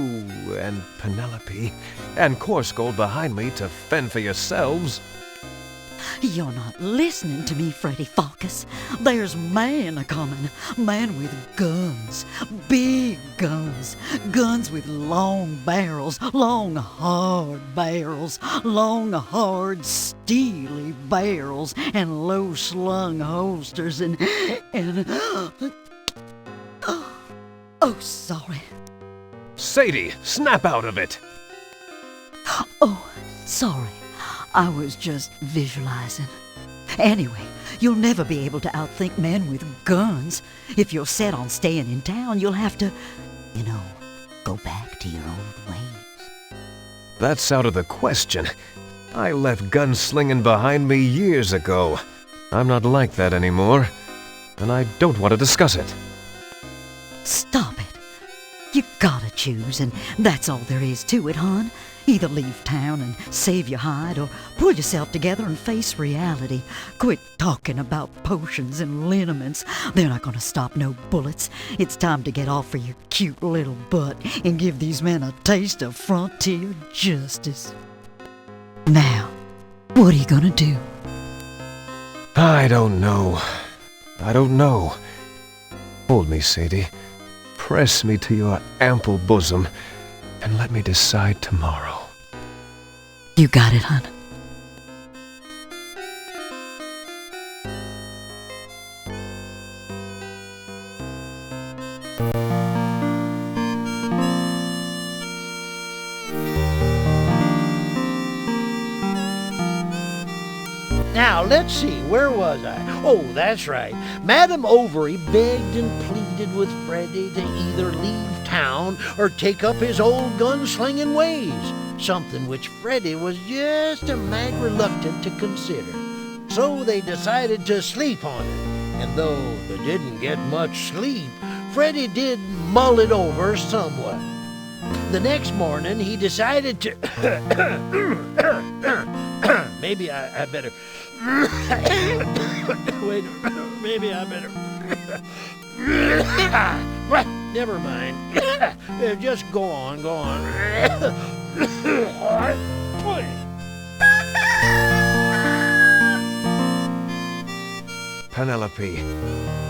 and Penelope and Coarsegold behind me to fend for yourselves. You're not listening to me, Freddy Pharkas. There's man a-comin'. Man with guns. Big guns. Guns with long barrels. Long, hard barrels. Long, hard, steely barrels. And low-slung holsters and... Oh, sorry. Sadie, snap out of it! Oh, sorry. I was just visualizing. Anyway, you'll never be able to outthink men with guns. If you're set on staying in town, you'll have to, go back to your old ways. That's out of the question. I left gunslinging behind me years ago. I'm not like that anymore, and I don't want to discuss it. Stop it. You gotta choose, and that's all there is to it, hon. Either leave town and save your hide, or pull yourself together and face reality. Quit talking about potions and liniments. They're not gonna stop no bullets. It's time to get off of your cute little butt and give these men a taste of frontier justice. Now, what are you gonna do? I don't know. Hold me, Sadie. Press me to your ample bosom, and let me decide tomorrow. You got it, hon. Now, let's see, where was I? Oh, that's right. Madame Overy begged and pleaded with Freddy to either leave town or take up his old gunslinging ways, something which Freddy was just a mag reluctant to consider. So they decided to sleep on it, and though they didn't get much sleep, Freddy did mull it over somewhat. The next morning, he decided to... Maybe I better... Wait, maybe I better... Never mind. Just go on. Penelope,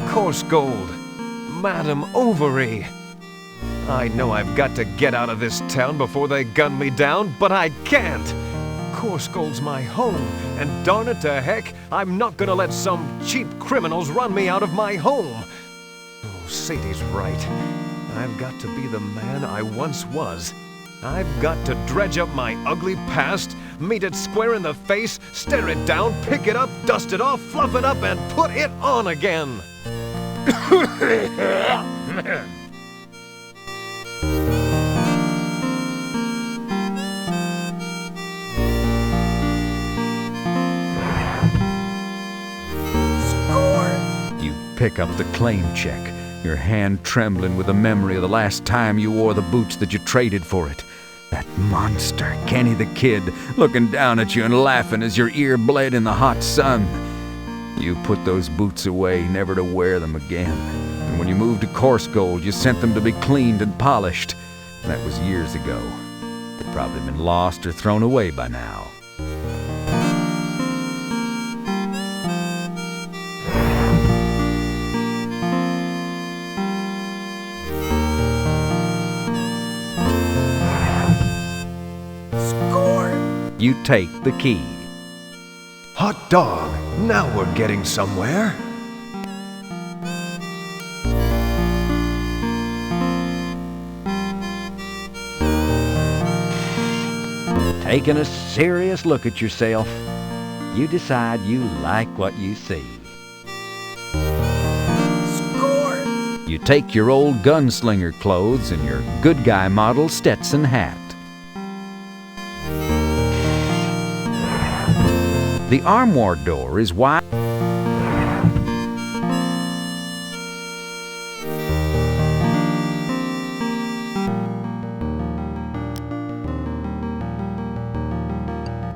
Coarsegold, Madame Overy. I know I've got to get out of this town before they gun me down, but I can't. Coarsegold's my home, and darn it to heck, I'm not gonna let some cheap criminals run me out of my home. Oh, Sadie's right. I've got to be the man I once was. I've got to dredge up my ugly past, meet it square in the face, stare it down, pick it up, dust it off, fluff it up, and put it on again. You pick up the claim check, your hand trembling with the memory of the last time you wore the boots that you traded for it. That monster, Kenny the Kid, looking down at you and laughing as your ear bled in the hot sun. You put those boots away, never to wear them again. And when you moved to Coarsegold, you sent them to be cleaned and polished. That was years ago. They'd probably been lost or thrown away by now. you take the key. Hot dog! Now we're getting somewhere. Taking a serious look at yourself, you decide you like what you see. Score! You take your old gunslinger clothes and your good guy model Stetson hat. The armoire door is wide.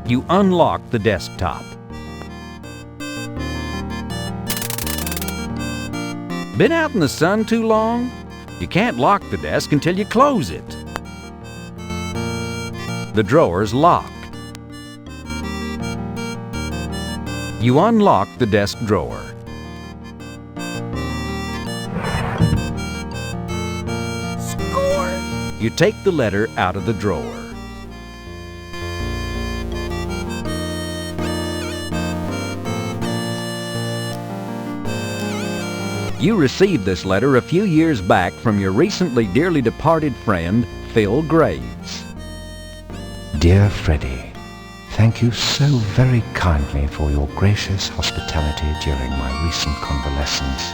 You unlock the desktop. Been out in the sun too long? You can't lock the desk until you close it. The drawer's locked. You unlock the desk drawer. Score! You take the letter out of the drawer. You received this letter a few years back from your recently dearly departed friend, Phil Graves. Dear Freddy, thank you so very kindly for your gracious hospitality during my recent convalescence.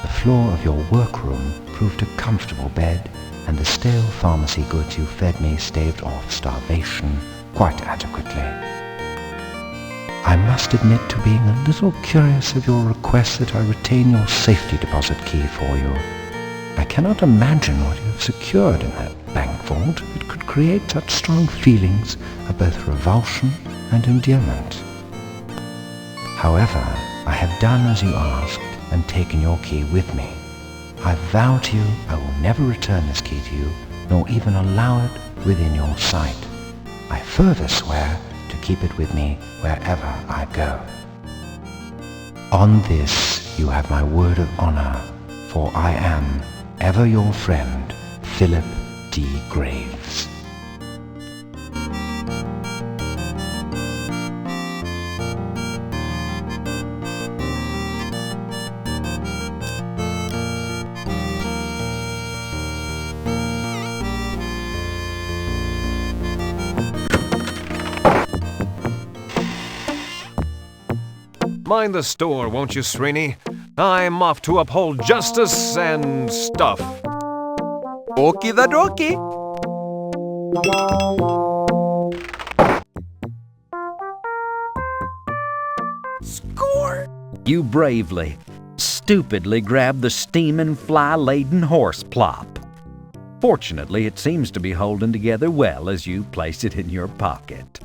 The floor of your workroom proved a comfortable bed, and the stale pharmacy goods you fed me staved off starvation quite adequately. I must admit to being a little curious of your request that I retain your safety deposit key for you. I cannot imagine what you have secured in that bank vault that could create such strong feelings of both revulsion and endearment. However, I have done as you asked and taken your key with me. I vow to you I will never return this key to you, nor even allow it within your sight. I further swear to keep it with me wherever I go. On this you have my word of honor, for I am ever your friend, Philip D. Graves. Mind the store, won't you, Srini? I'm off to uphold justice and stuff. Okie dokie. Score! You bravely, stupidly grab the steaming, fly-laden horse plop. Fortunately, it seems to be holding together well as you place it in your pocket.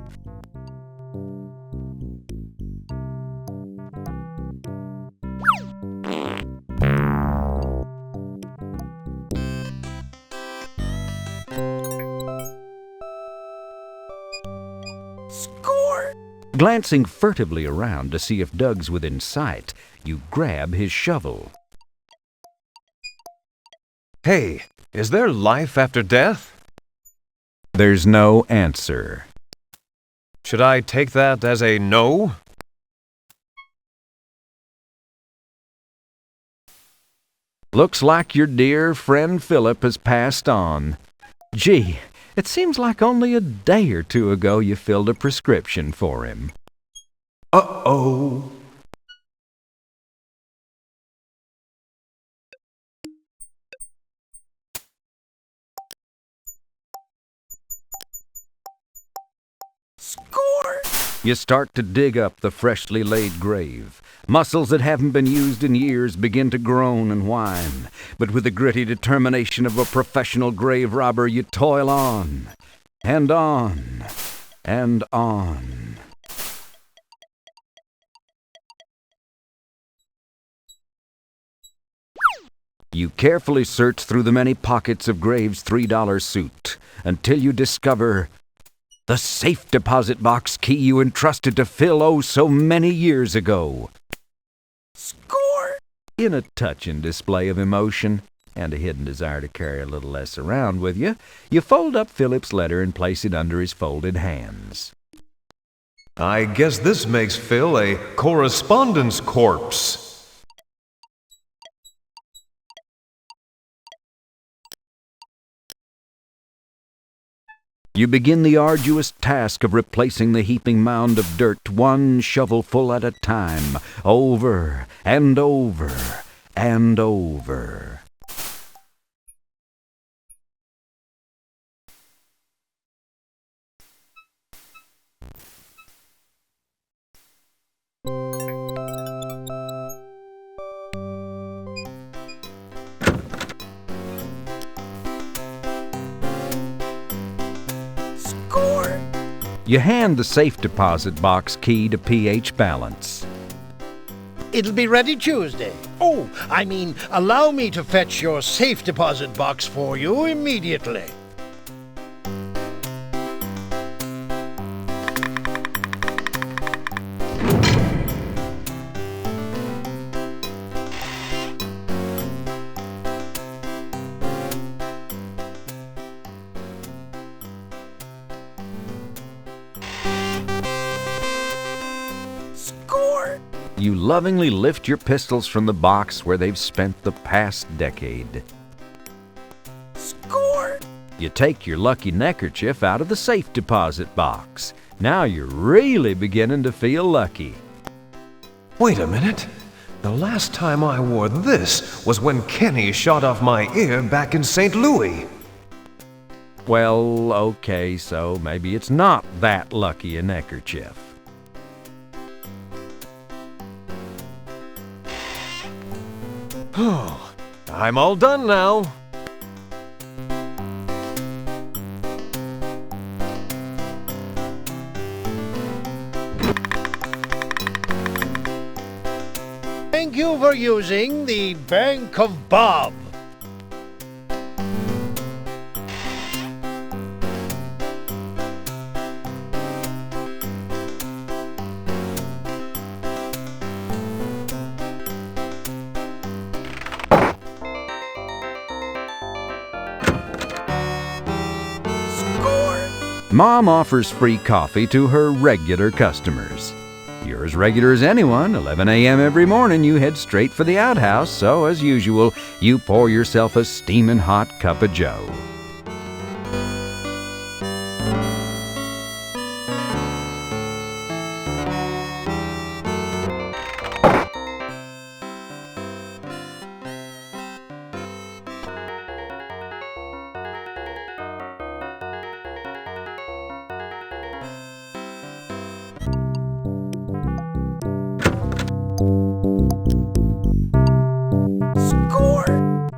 Score! Glancing furtively around to see if Doug's within sight, you grab his shovel. Hey, is there life after death? There's no answer. Should I take that as a no? Looks like your dear friend Philip has passed on. Gee, it seems like only a day or two ago you filled a prescription for him. Uh-oh. Score! You start to dig up the freshly laid grave. Muscles that haven't been used in years begin to groan and whine. But with the gritty determination of a professional grave robber, you toil on. And on. And on. You carefully search through the many pockets of Graves' $3 suit until you discover the safe deposit box key you entrusted to Phil oh so many years ago. Score! In a touching display of emotion and a hidden desire to carry a little less around with you, you fold up Philip's letter and place it under his folded hands. I guess this makes Phil a correspondence corpse. You begin the arduous task of replacing the heaping mound of dirt one shovelful at a time, over and over and over. You hand the safe deposit box key to PH Balance. It'll be ready Tuesday. Oh, I mean, allow me to fetch your safe deposit box for you immediately. You lovingly lift your pistols from the box where they've spent the past decade. Score! You take your lucky neckerchief out of the safe deposit box. Now you're really beginning to feel lucky. Wait a minute. The last time I wore this was when Kenny shot off my ear back in St. Louis. Well, okay, so maybe it's not that lucky a neckerchief. I'm all done now. Thank you for using the Bank of Bob. Mom offers free coffee to her regular customers. You're as regular as anyone. 11 a.m. every morning you head straight for the outhouse, so as usual, you pour yourself a steaming hot cup of joe.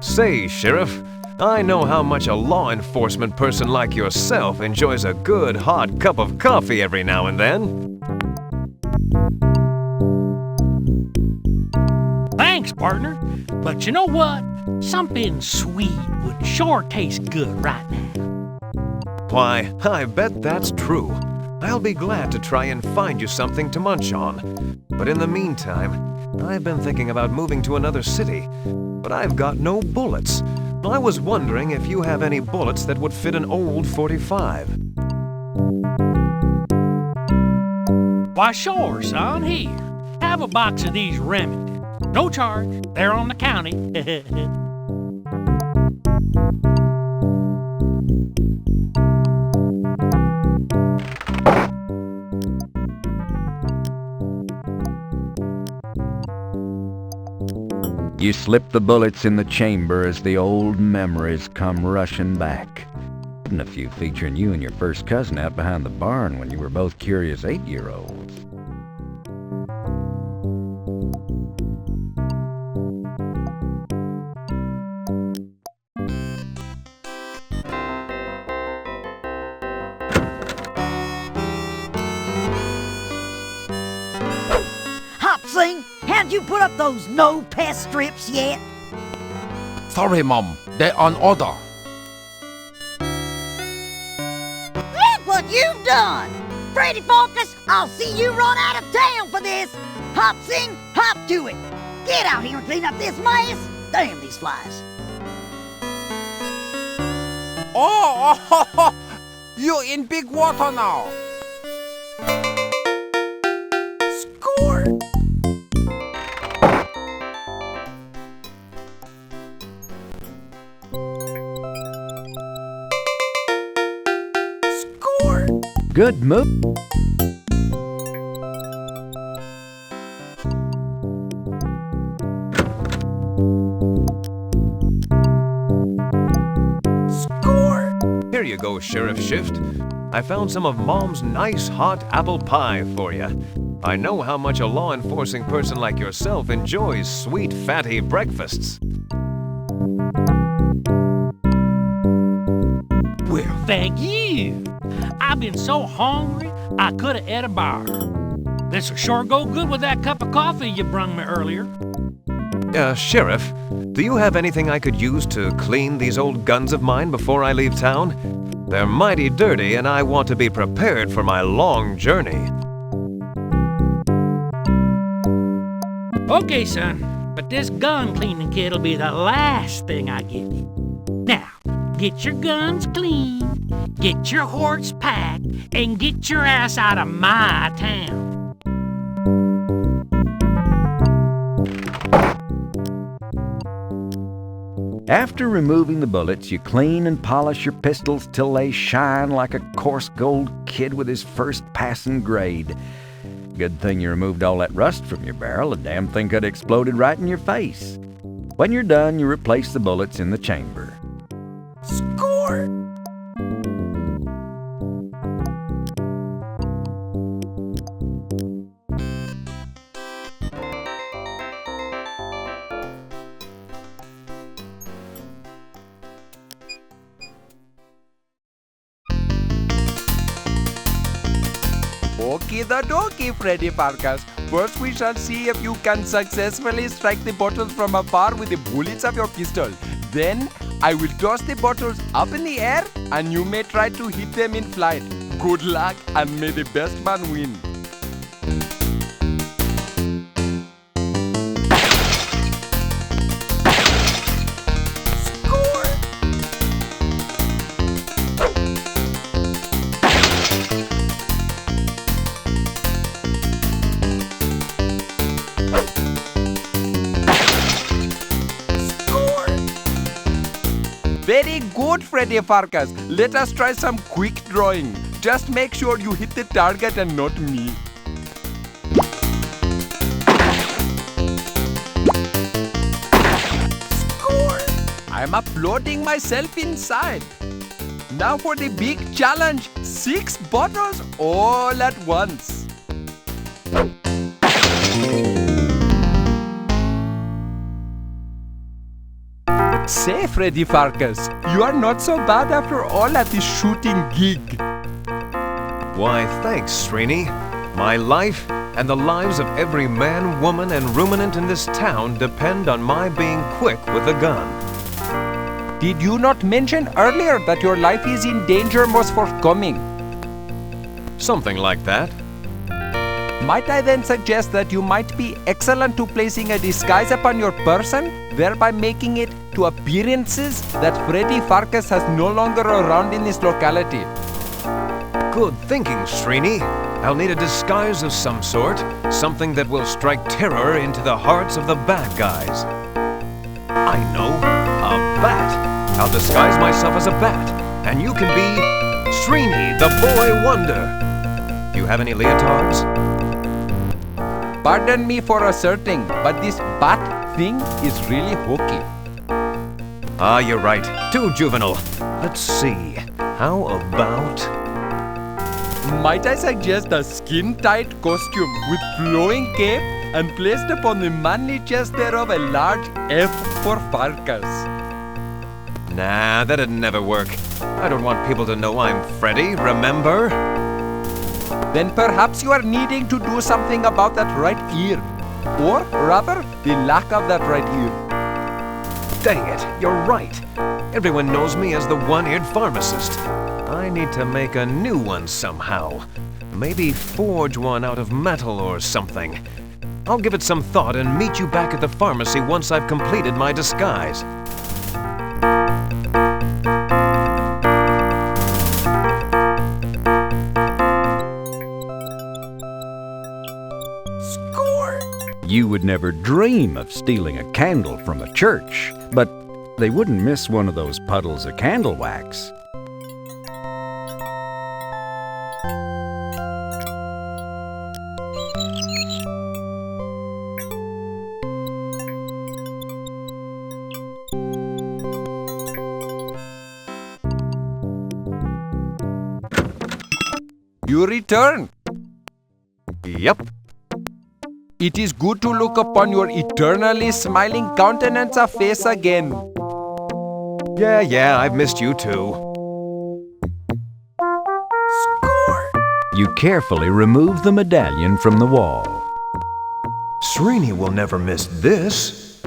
Say, Sheriff, I know how much a law enforcement person like yourself enjoys a good hot cup of coffee every now and then. Thanks, partner. But you know what? Something sweet would sure taste good right now. Why, I bet that's true. I'll be glad to try and find you something to munch on. But in the meantime, I've been thinking about moving to another city, but I've got no bullets. I was wondering if you have any bullets that would fit an old .45. Why, sure, son. Here, have a box of these Remington. No charge. They're on the county. You slip the bullets in the chamber as the old memories come rushing back. And a few featuring you and your first cousin out behind the barn when you were both curious 8-year-olds. Hopsing, how'd you put up those no-pest strips yet? Sorry, Mom. They're on order. Look what you've done! Freddy Pharkas, I'll see you run out of town for this! Hopsing, hop to it! Get out here and clean up this mess! Damn these flies! Oh, you're in big water now. good move. Here you go, Sheriff Shift. I found some of Mom's nice hot apple pie for you. I know how much a law-enforcing person like yourself enjoys sweet, fatty breakfasts. Well, thank you. I've been so hungry, I could have ate a bar. This'll sure go good with that cup of coffee you brung me earlier. Sheriff, do you have anything I could use to clean these old guns of mine before I leave town? They're mighty dirty, and I want to be prepared for my long journey. Okay, son, but this gun cleaning kit'll be the last thing I give you. Now, get your guns clean, get your horse packed, and get your ass out of my town. After removing the bullets, you clean and polish your pistols till they shine like a coarse gold kid with his first passing grade. Good thing you removed all that rust from your barrel. The damn thing could have exploded right in your face. When you're done, you replace the bullets in the chamber. Score! Okie dokie, Freddy Pharkas. First we shall see if you can successfully strike the bottles from afar with the bullets of your pistol. Then I will toss the bottles up in the air and you may try to hit them in flight. Good luck and may the best man win. Very good, Freddy Pharkas. Let us try some quick drawing. Just make sure you hit the target and not me. Score! I'm applauding myself inside. Now for the big challenge. 6 bottles all at once. Say, Freddy Pharkas, you are not so bad after all at this shooting gig. Why, thanks, Srini. My life and the lives of every man, woman, and ruminant in this town depend on my being quick with a gun. Did you not mention earlier that your life is in danger most forthcoming? Something like that. Might I then suggest that you might be excellent to placing a disguise upon your person, thereby making it to appearances that Freddy Pharkas has no longer around in this locality. Good thinking, Srini. I'll need a disguise of some sort, something that will strike terror into the hearts of the bad guys. I know, a bat. I'll disguise myself as a bat, and you can be Srini, the boy wonder. You have any leotards? Pardon me for asserting, but this bat thing is really hokey. Ah, you're right. Too juvenile. Let's see. How about... Might I suggest a skin-tight costume with flowing cape and placed upon the manly chest thereof a large F for Pharkas? Nah, that'd never work. I don't want people to know I'm Freddy, remember? Then perhaps you are needing to do something about that right ear. Or, rather, the lack of that right ear. Dang it, you're right. Everyone knows me as the one-eared pharmacist. I need to make a new one somehow. Maybe forge one out of metal or something. I'll give it some thought and meet you back at the pharmacy once I've completed my disguise. You would never dream of stealing a candle from a church, but they wouldn't miss one of those puddles of candle wax. You return. Yep. It is good to look upon your eternally smiling countenance of face again. Yeah, I've missed you too. You carefully remove the medallion from the wall. Srini will never miss this.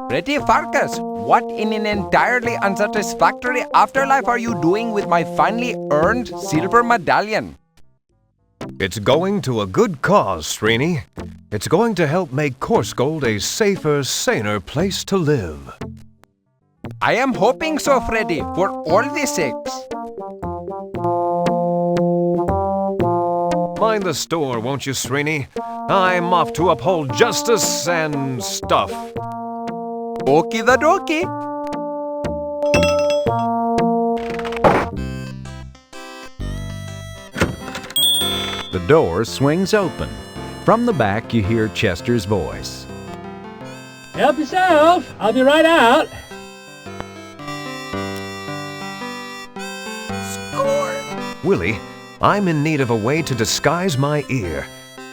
Freddy Pharkas, what in an entirely unsatisfactory afterlife are you doing with my finely earned silver medallion? It's going to a good cause, Srini. It's going to help make Corsgold a safer, saner place to live. I am hoping so, Freddy, for all the sakes. Mind the store, won't you, Srini? I'm off to uphold justice and stuff. Okie dokie. The door swings open. From the back, you hear Chester's voice. Help yourself. I'll be right out. Willie, I'm in need of a way to disguise my ear.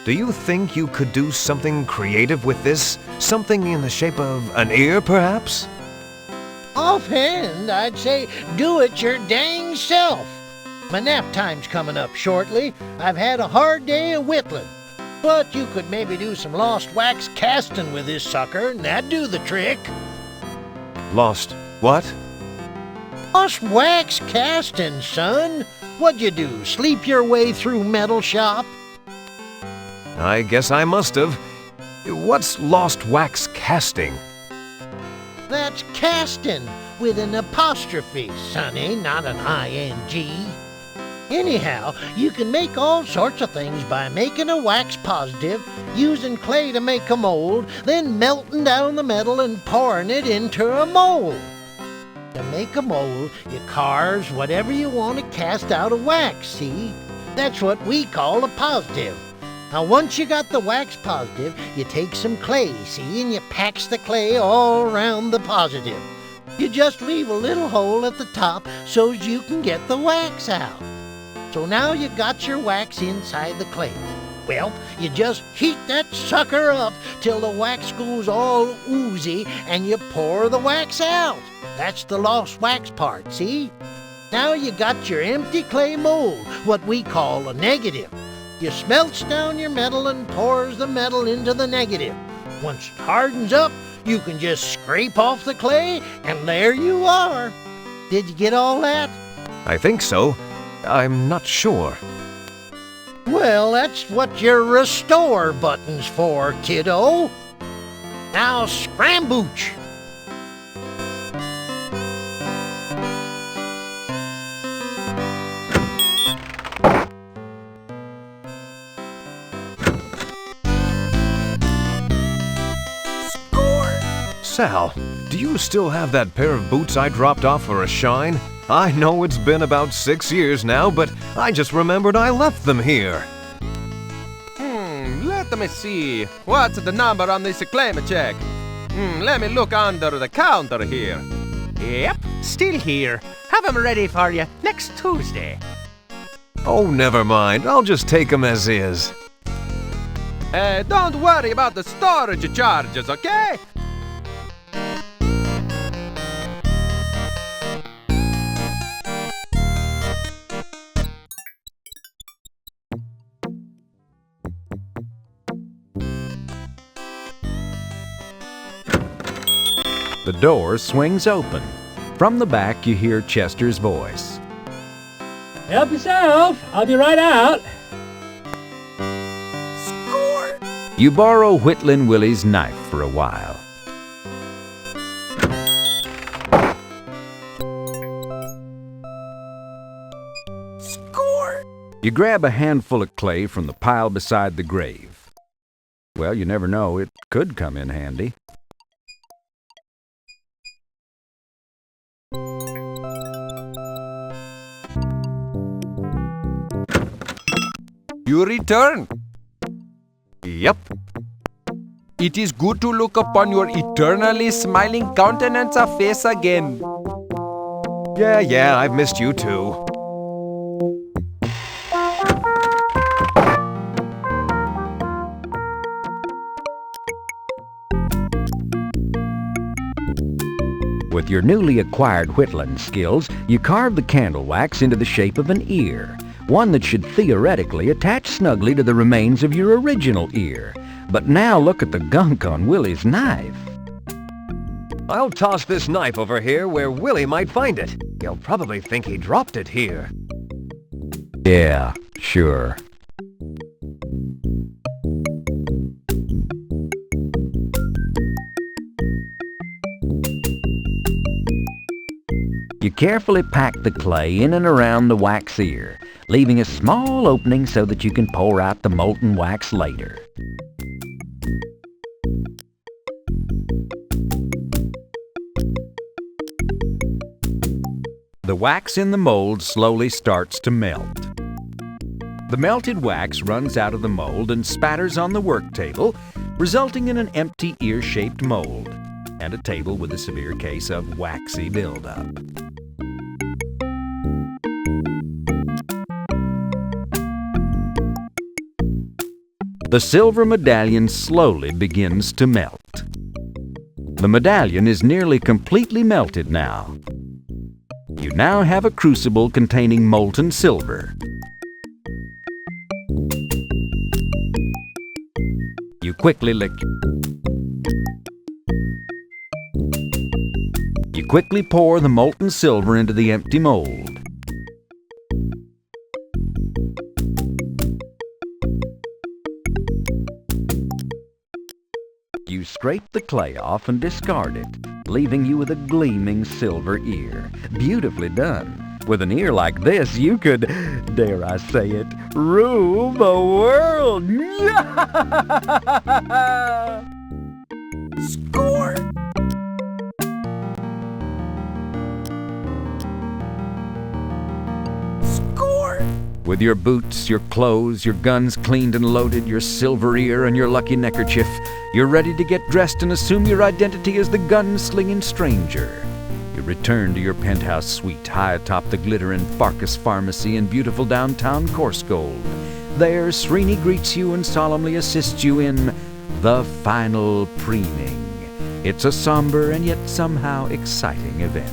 Do you think you could do something creative with this? Something in the shape of an ear, perhaps? Offhand, I'd say do it your dang self. My nap time's coming up shortly. I've had a hard day of whittling. But you could maybe do some lost wax casting with this sucker, and that'd do the trick. Lost what? Lost wax casting, son. What'd you do, sleep your way through metal shop? I guess I must have. What's lost wax casting? That's casting with an apostrophe, sonny, not an ing. Anyhow, you can make all sorts of things by making a wax positive, using clay to make a mold, then melting down the metal and pouring it into a mold. To make a mold, you carve whatever you want to cast out of wax, see? That's what we call a positive. Now, once you got the wax positive, you take some clay, see, and you patch the clay all around the positive. You just leave a little hole at the top so you can get the wax out. So now you got your wax inside the clay. Well, you just heat that sucker up till the wax goes all oozy and you pour the wax out. That's the lost wax part, see? Now you got your empty clay mold, what we call a negative. You smelts down your metal and pours the metal into the negative. Once it hardens up, you can just scrape off the clay and there you are. Did you get all that? I think so. I'm not sure. Well, that's what your restore button's for, kiddo. Now scrambooch. Sal, do you still have that pair of boots I dropped off for a shine? I know it's been about 6 years now, but I just remembered I left them here. Let me see. What's the number on this claim check? Let me look under the counter here. Yep, still here. Have 'em ready for you next Tuesday. Oh, never mind. I'll just take them as is. Don't worry about the storage charges, okay? The door swings open. From the back, you hear Chester's voice. Help yourself. I'll be right out. You borrow Whittlin' Willie's knife for a while. You grab a handful of clay from the pile beside the grave. Well, you never know, it could come in handy. You return. Yep. It is good to look upon your eternally smiling countenance of face again. Yeah, I've missed you too. With your newly acquired whittling skills, you carve the candle wax into the shape of an ear, one that should theoretically attach snugly to the remains of your original ear. But now look at the gunk on Willie's knife. I'll toss this knife over here where Willie might find it. He'll probably think he dropped it here. Yeah, sure. You carefully pack the clay in and around the wax ear, leaving a small opening so that you can pour out the molten wax later. The wax in the mold slowly starts to melt. The melted wax runs out of the mold and spatters on the work table, resulting in an empty ear-shaped mold and a table with a severe case of waxy buildup. The silver medallion slowly begins to melt. The medallion is nearly completely melted now. You now have a crucible containing molten silver. You quickly pour the molten silver into the empty mold. You scrape the clay off and discard it, leaving you with a gleaming silver ear. Beautifully done. With an ear like this, you could, dare I say it, rule the world! Score! Score! With your boots, your clothes, your guns cleaned and loaded, your silver ear, and your lucky neckerchief, you're ready to get dressed and assume your identity as the gun-slinging stranger. You return to your penthouse suite high atop the glittering Pharkas pharmacy in beautiful downtown Corsgold. There, Srini greets you and solemnly assists you in the final preening. It's a somber and yet somehow exciting event.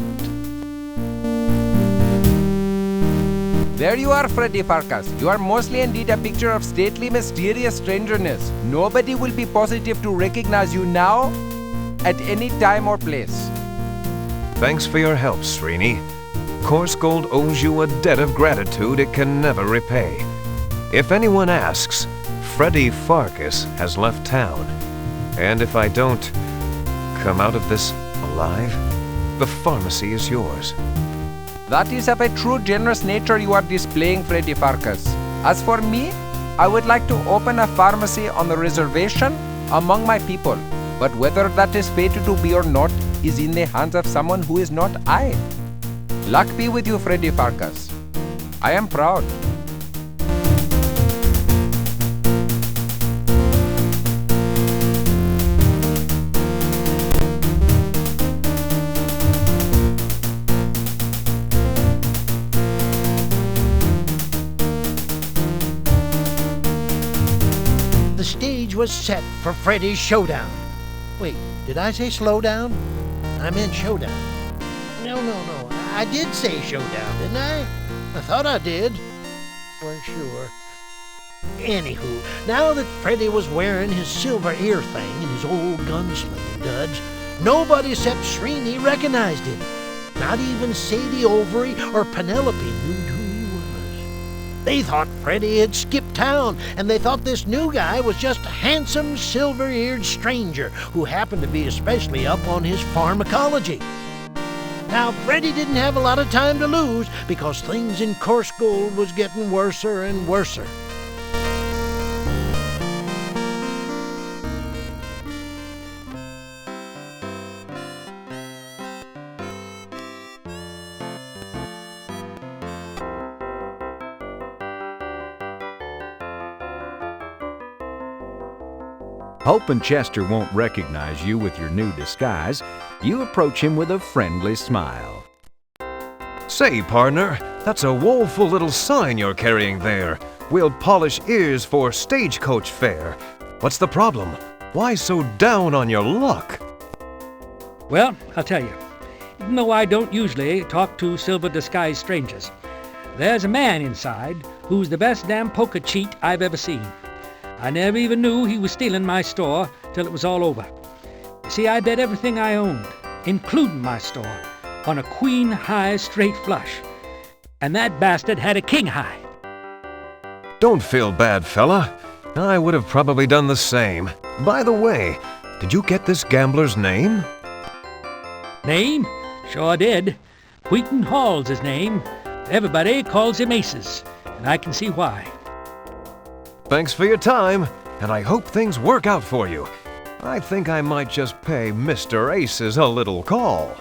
There you are, Freddy Pharkas. You are mostly indeed a picture of stately, mysterious strangeness. Nobody will be positive to recognize you now, at any time or place. Thanks for your help, Srini. Corsgold owes you a debt of gratitude it can never repay. If anyone asks, Freddy Pharkas has left town. And if I don't come out of this alive, the pharmacy is yours. That is of a true generous nature you are displaying, Freddy Pharkas. As for me, I would like to open a pharmacy on the reservation among my people. But whether that is fated to be or not is in the hands of someone who is not I. Luck be with you, Freddy Pharkas. I am proud. The stage was set for Freddy's showdown. Wait, did I say slow down? I meant showdown. No. I did say showdown, didn't I? I thought I did. For sure. Anywho, now that Freddy was wearing his silver ear thing and his old gunslinging duds, nobody except Srini recognized him. Not even Sadie Overy or Penelope knew who he was. They thought Freddy had skipped town, and they thought this new guy was just a handsome, silver-eared stranger who happened to be especially up on his pharmacology. Now, Freddy didn't have a lot of time to lose because things in Corsgold was getting worser and worser. Hoping Chester won't recognize you with your new disguise, you approach him with a friendly smile. Say, partner, that's a woeful little sign you're carrying there. We'll polish ears for stagecoach fare. What's the problem? Why so down on your luck? Well, I'll tell you. Even though I don't usually talk to silver-disguised strangers, there's a man inside who's the best damn poker cheat I've ever seen. I never even knew he was stealing my store till it was all over. You see, I bet everything I owned, including my store, on a queen high straight flush. And that bastard had a king high. Don't feel bad, fella. I would have probably done the same. By the way, did you get this gambler's name? Name? Sure did. Wheaton Hall's his name. Everybody calls him Aces, and I can see why. Thanks for your time, and I hope things work out for you. I think I might just pay Mr. Aces a little call.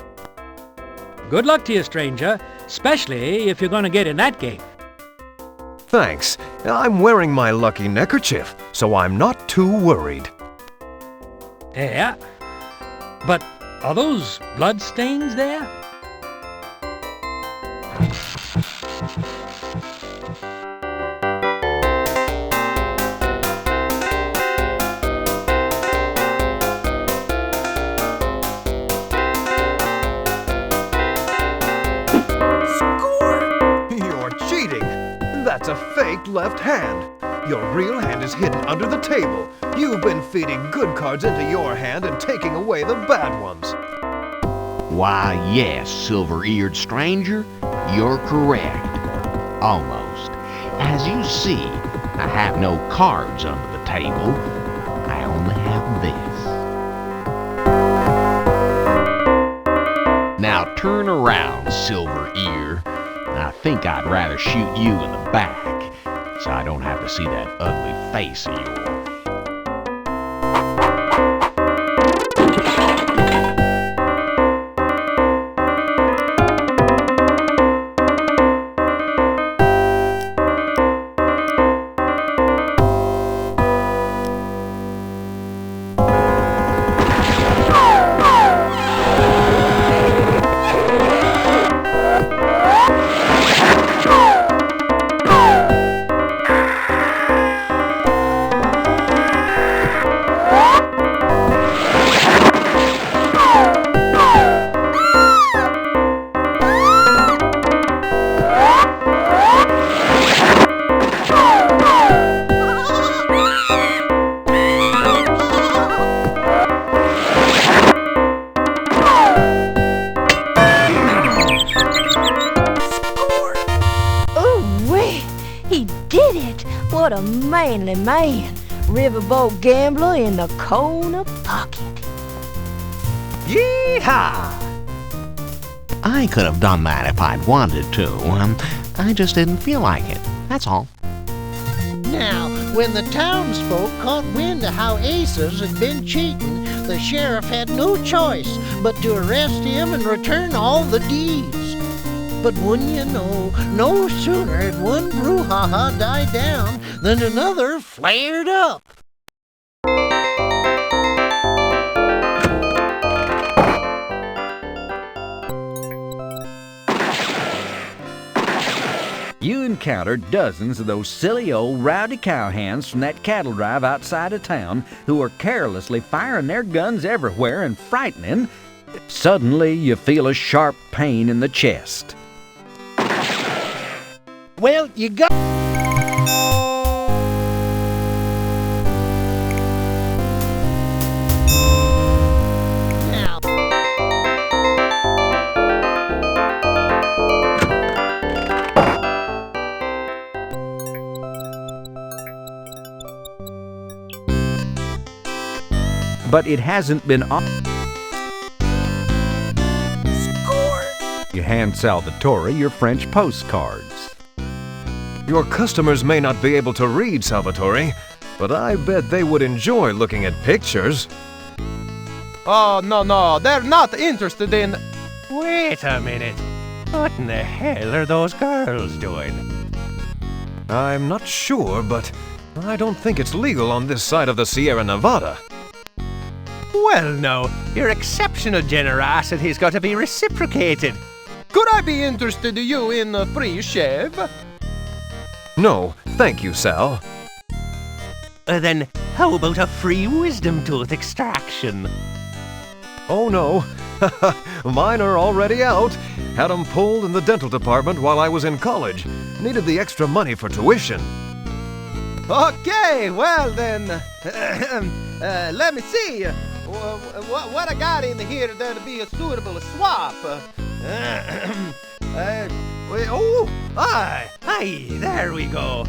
Good luck to you, stranger, especially if you're going to get in that game. Thanks. I'm wearing my lucky neckerchief, so I'm not too worried. Yeah, but are those blood stains there? That's a fake left hand. Your real hand is hidden under the table. You've been feeding good cards into your hand and taking away the bad ones. Why, yes, silver-eared stranger, you're correct. Almost. As you see, I have no cards under the table. I only have this. Now turn around, silver-ear. I think I'd rather shoot you in the back, so I don't have to see that ugly face of yours. What a manly man. Riverboat gambler in the corner pocket. Yee-haw! I could have done that if I'd wanted to. I just didn't feel like it. That's all. Now, when the townsfolk caught wind of how Aces had been cheating, the sheriff had no choice but to arrest him and return all the deeds. But wouldn't you know, no sooner had one brouhaha died down than another flared up. You encounter dozens of those silly old rowdy cowhands from that cattle drive outside of town who are carelessly firing their guns everywhere and frightening. Suddenly, you feel a sharp pain in the chest. Well, you got... Now... But it hasn't been on. Score! You hand Salvatore your French postcards. Your customers may not be able to read, Salvatore, but I bet they would enjoy looking at pictures. Oh, no, they're not interested in... Wait a minute. What in the hell are those girls doing? I'm not sure, but I don't think it's legal on this side of the Sierra Nevada. Well, no, your exceptional generosity's got to be reciprocated. Could I be interested you in a free shave? No, thank you, Sal. Then how about a free wisdom tooth extraction? Oh no, mine are already out. Had 'em pulled in the dental department while I was in college. Needed the extra money for tuition. Okay, well then, let me see. What I got in here that'd be a suitable swap? Aye, there we go.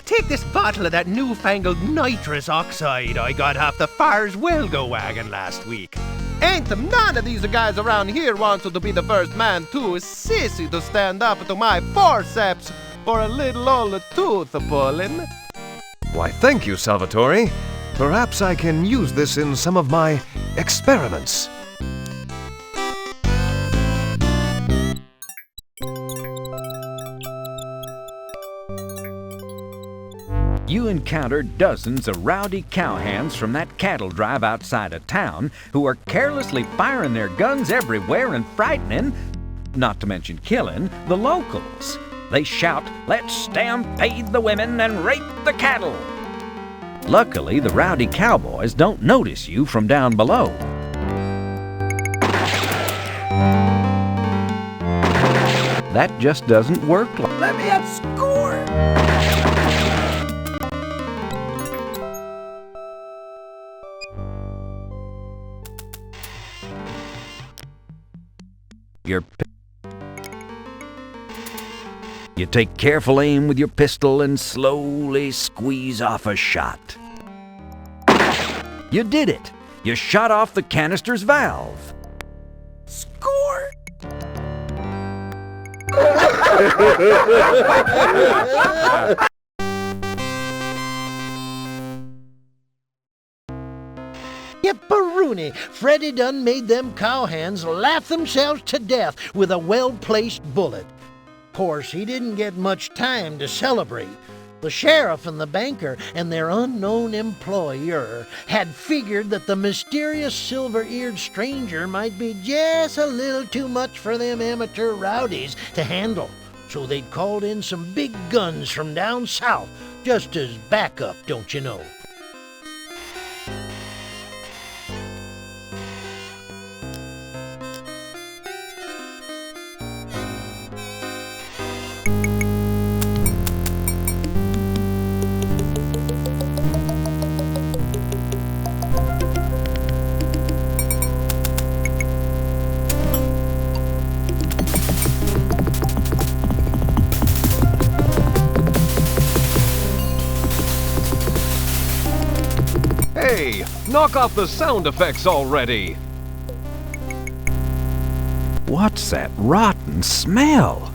Take this bottle of that newfangled nitrous oxide I got off the Fars Welgo wagon last week. Ain't none of these guys around here wants to be the first man too sissy to stand up to my forceps for a little old tooth pulling. Why, thank you, Salvatore. Perhaps I can use this in some of my experiments. You encounter dozens of rowdy cowhands from that cattle drive outside of town who are carelessly firing their guns everywhere and frightening, not to mention killing, the locals. They shout, "Let's stampede the women and rape the cattle!" Luckily, the rowdy cowboys don't notice you from down below. That just doesn't work. Let me outscore! You take careful aim with your pistol and slowly squeeze off a shot. You did it! You shot off the canister's valve. Score! Yipperoonie! Freddy done made them cowhands laugh themselves to death with a well-placed bullet. Of course, he didn't get much time to celebrate. The sheriff and the banker and their unknown employer had figured that the mysterious silver-eared stranger might be just a little too much for them amateur rowdies to handle. So they'd called in some big guns from down south, just as backup, don't you know. Hey, knock off the sound effects already! What's that rotten smell?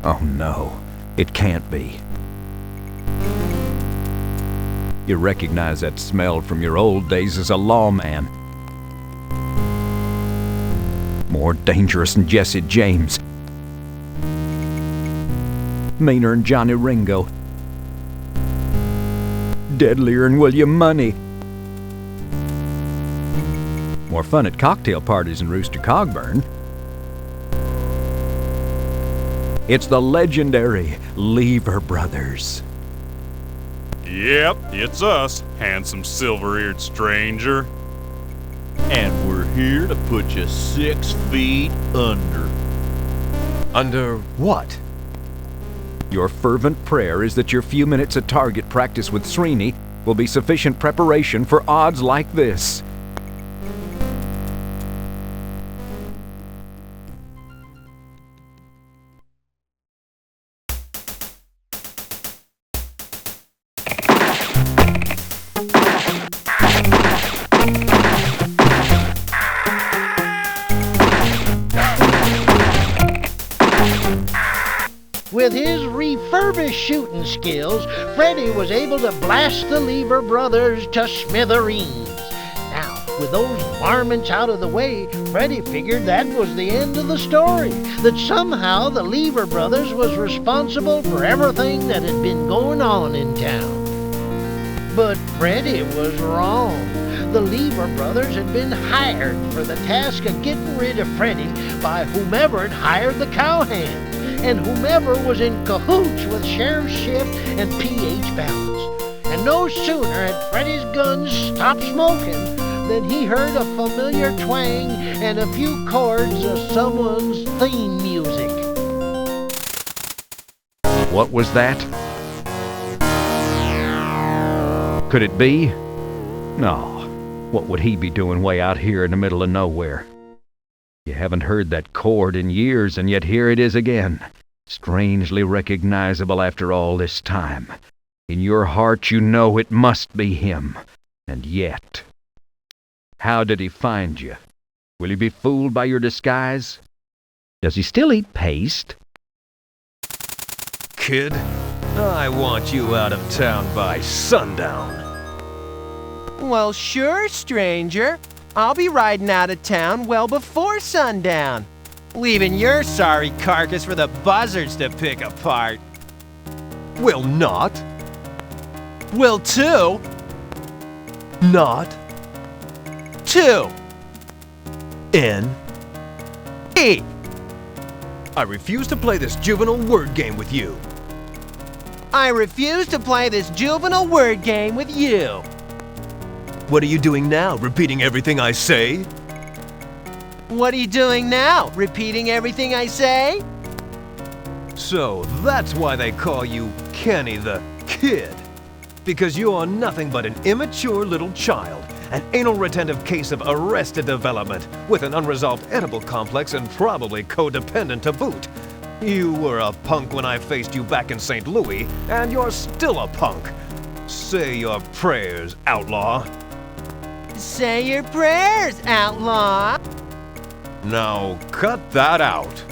Oh no, it can't be. You recognize that smell from your old days as a lawman. More dangerous than Jesse James. Meaner than Johnny Ringo. Deadlier than William Money. More fun at cocktail parties than Rooster Cogburn. It's the legendary Lever Brothers. Yep, it's us, handsome silver-eared stranger. And we're here to put you 6 feet under. Under what? Your fervent prayer is that your few minutes of target practice with Srini will be sufficient preparation for odds like this. With his refurbished shooting skills, Freddy was able to blast the Lever Brothers to smithereens. Now, with those varmints out of the way, Freddy figured that was the end of the story, that somehow the Lever Brothers was responsible for everything that had been going on in town. But Freddy was wrong. The Lever brothers had been hired for the task of getting rid of Freddy by whomever had hired the Callahan, and whomever was in cahoots with Sheriff Schiff and P.H. Balance. And no sooner had Freddy's guns stopped smoking than he heard a familiar twang and a few chords of someone's theme music. What was that? Could it be? No. What would he be doing way out here in the middle of nowhere? You haven't heard that chord in years, and yet here it is again, strangely recognizable after all this time. In your heart you know it must be him, and yet... How did he find you? Will he be fooled by your disguise? Does he still eat paste? Kid, I want you out of town by sundown. Well, sure, stranger. I'll be riding out of town well before sundown, leaving your sorry carcass for the buzzards to pick apart. Will not. Will too. Not. Two. N-E. I refuse to play this juvenile word game with you. I refuse to play this juvenile word game with you. What are you doing now, repeating everything I say? What are you doing now, repeating everything I say? So that's why they call you Kenny the Kid. Because you are nothing but an immature little child, an anal retentive case of arrested development, with an unresolved edible complex and probably codependent to boot. You were a punk when I faced you back in St. Louis, and you're still a punk. Say your prayers, outlaw. Say your prayers, outlaw. Now cut that out.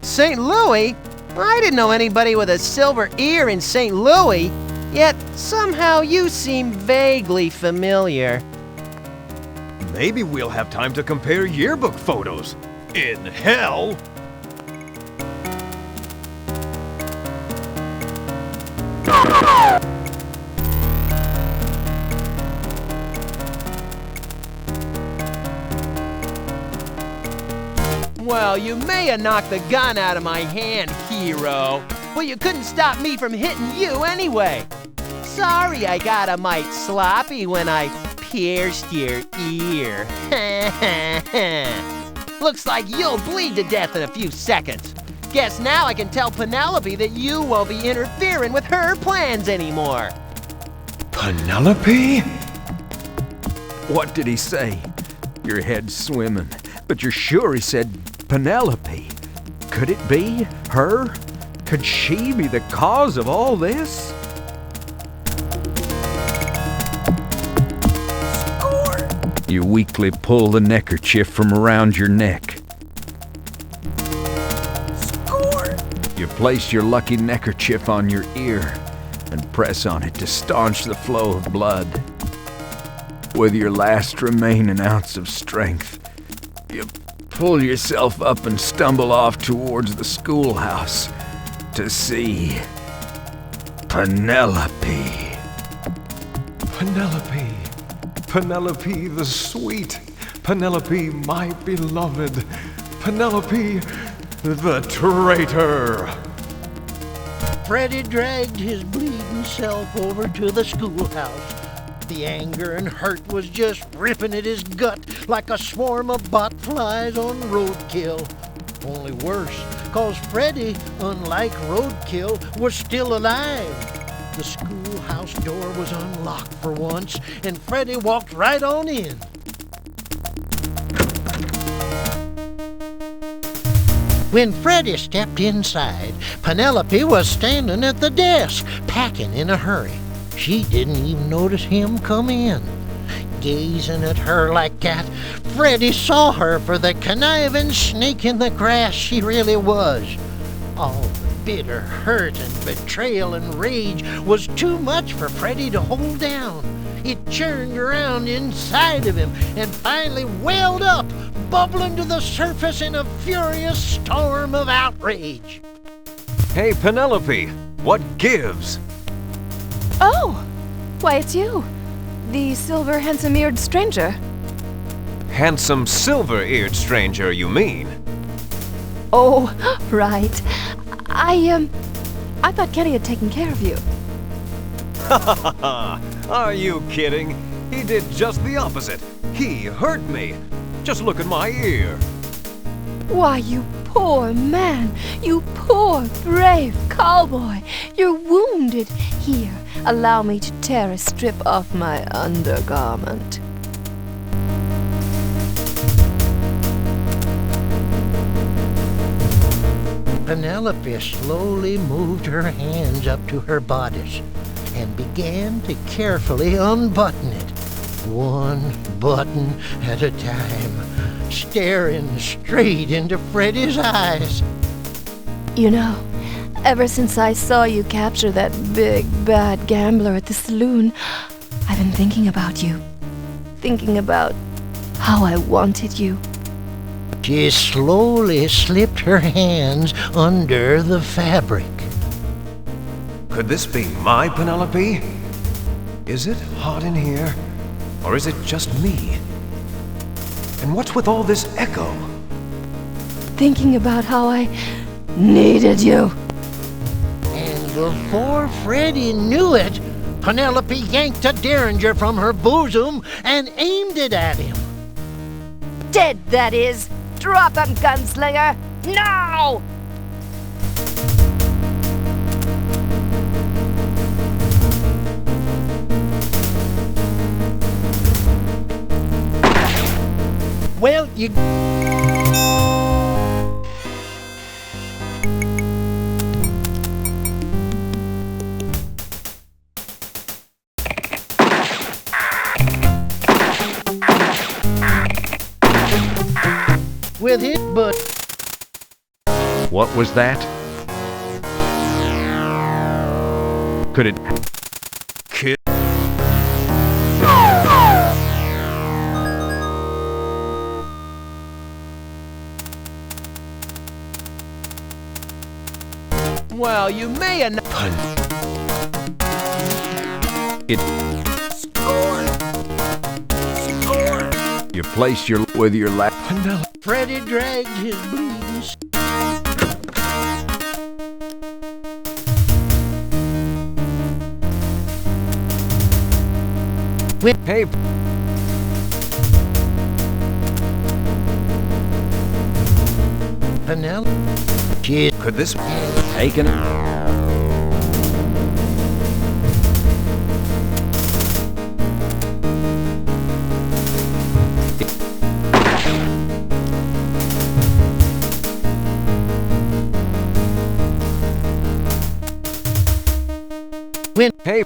St. Louis? I didn't know anybody with a silver ear in St. Louis, yet somehow you seem vaguely familiar. Maybe we'll have time to compare yearbook photos. In hell! Well, you may have knocked the gun out of my hand, hero, but you couldn't stop me from hitting you anyway. Sorry I got a mite sloppy when I pierced your ear. Looks like you'll bleed to death in a few seconds. Guess now I can tell Penelope that you won't be interfering with her plans anymore. Penelope? What did he say? Your head's swimming, but you're sure he said Penelope. Could it be her? Could she be the cause of all this? Score! You weakly pull the neckerchief from around your neck. Score! You place your lucky neckerchief on your ear and press on it to staunch the flow of blood. With your last remaining ounce of strength, you pull yourself up and stumble off towards the schoolhouse to see Penelope. Penelope. Penelope the sweet. Penelope my beloved. Penelope the traitor. Freddy dragged his bleeding self over to the schoolhouse. The anger and hurt was just ripping at his gut like a swarm of botflies on roadkill. Only worse, 'cause Freddy, unlike roadkill, was still alive. The schoolhouse door was unlocked for once, and Freddy walked right on in. When Freddy stepped inside, Penelope was standing at the desk, packing in a hurry. She didn't even notice him come in. Gazing at her like that, Freddy saw her for the conniving snake in the grass she really was. All the bitter hurt and betrayal and rage was too much for Freddy to hold down. It churned around inside of him and finally welled up, bubbling to the surface in a furious storm of outrage. Hey, Penelope, what gives? Oh, Why, it's you. The silver, handsome-eared stranger. Handsome silver-eared stranger, you mean? Oh, right. I thought Kenny had taken care of you. Are you kidding? He did just the opposite. He hurt me. Just look at my ear. Why, you poor man. You poor, brave cowboy. You're wounded. Here, allow me to tear a strip off my undergarment. Penelope slowly moved her hands up to her bodice and began to carefully unbutton it, one button at a time, staring straight into Freddy's eyes. You know, ever since I saw you capture that big, bad gambler at the saloon, I've been thinking about you. Thinking about how I wanted you. She slowly slipped her hands under the fabric. Could this be my Penelope? Is it hot in here? Or is it just me? And what's with all this echo? Thinking about how I needed you. And before Freddy knew it, Penelope yanked a derringer from her bosom and aimed it at him. Dead, that is. Drop him, gunslinger! Now! Well, you... with it, but... What was that? Could it... Kid... Well, you may have... It... Score! You placed your... with your lap... Freddy dragged his bleeding... Hey... Penelope... She... Could this... Taken it? When... Hey...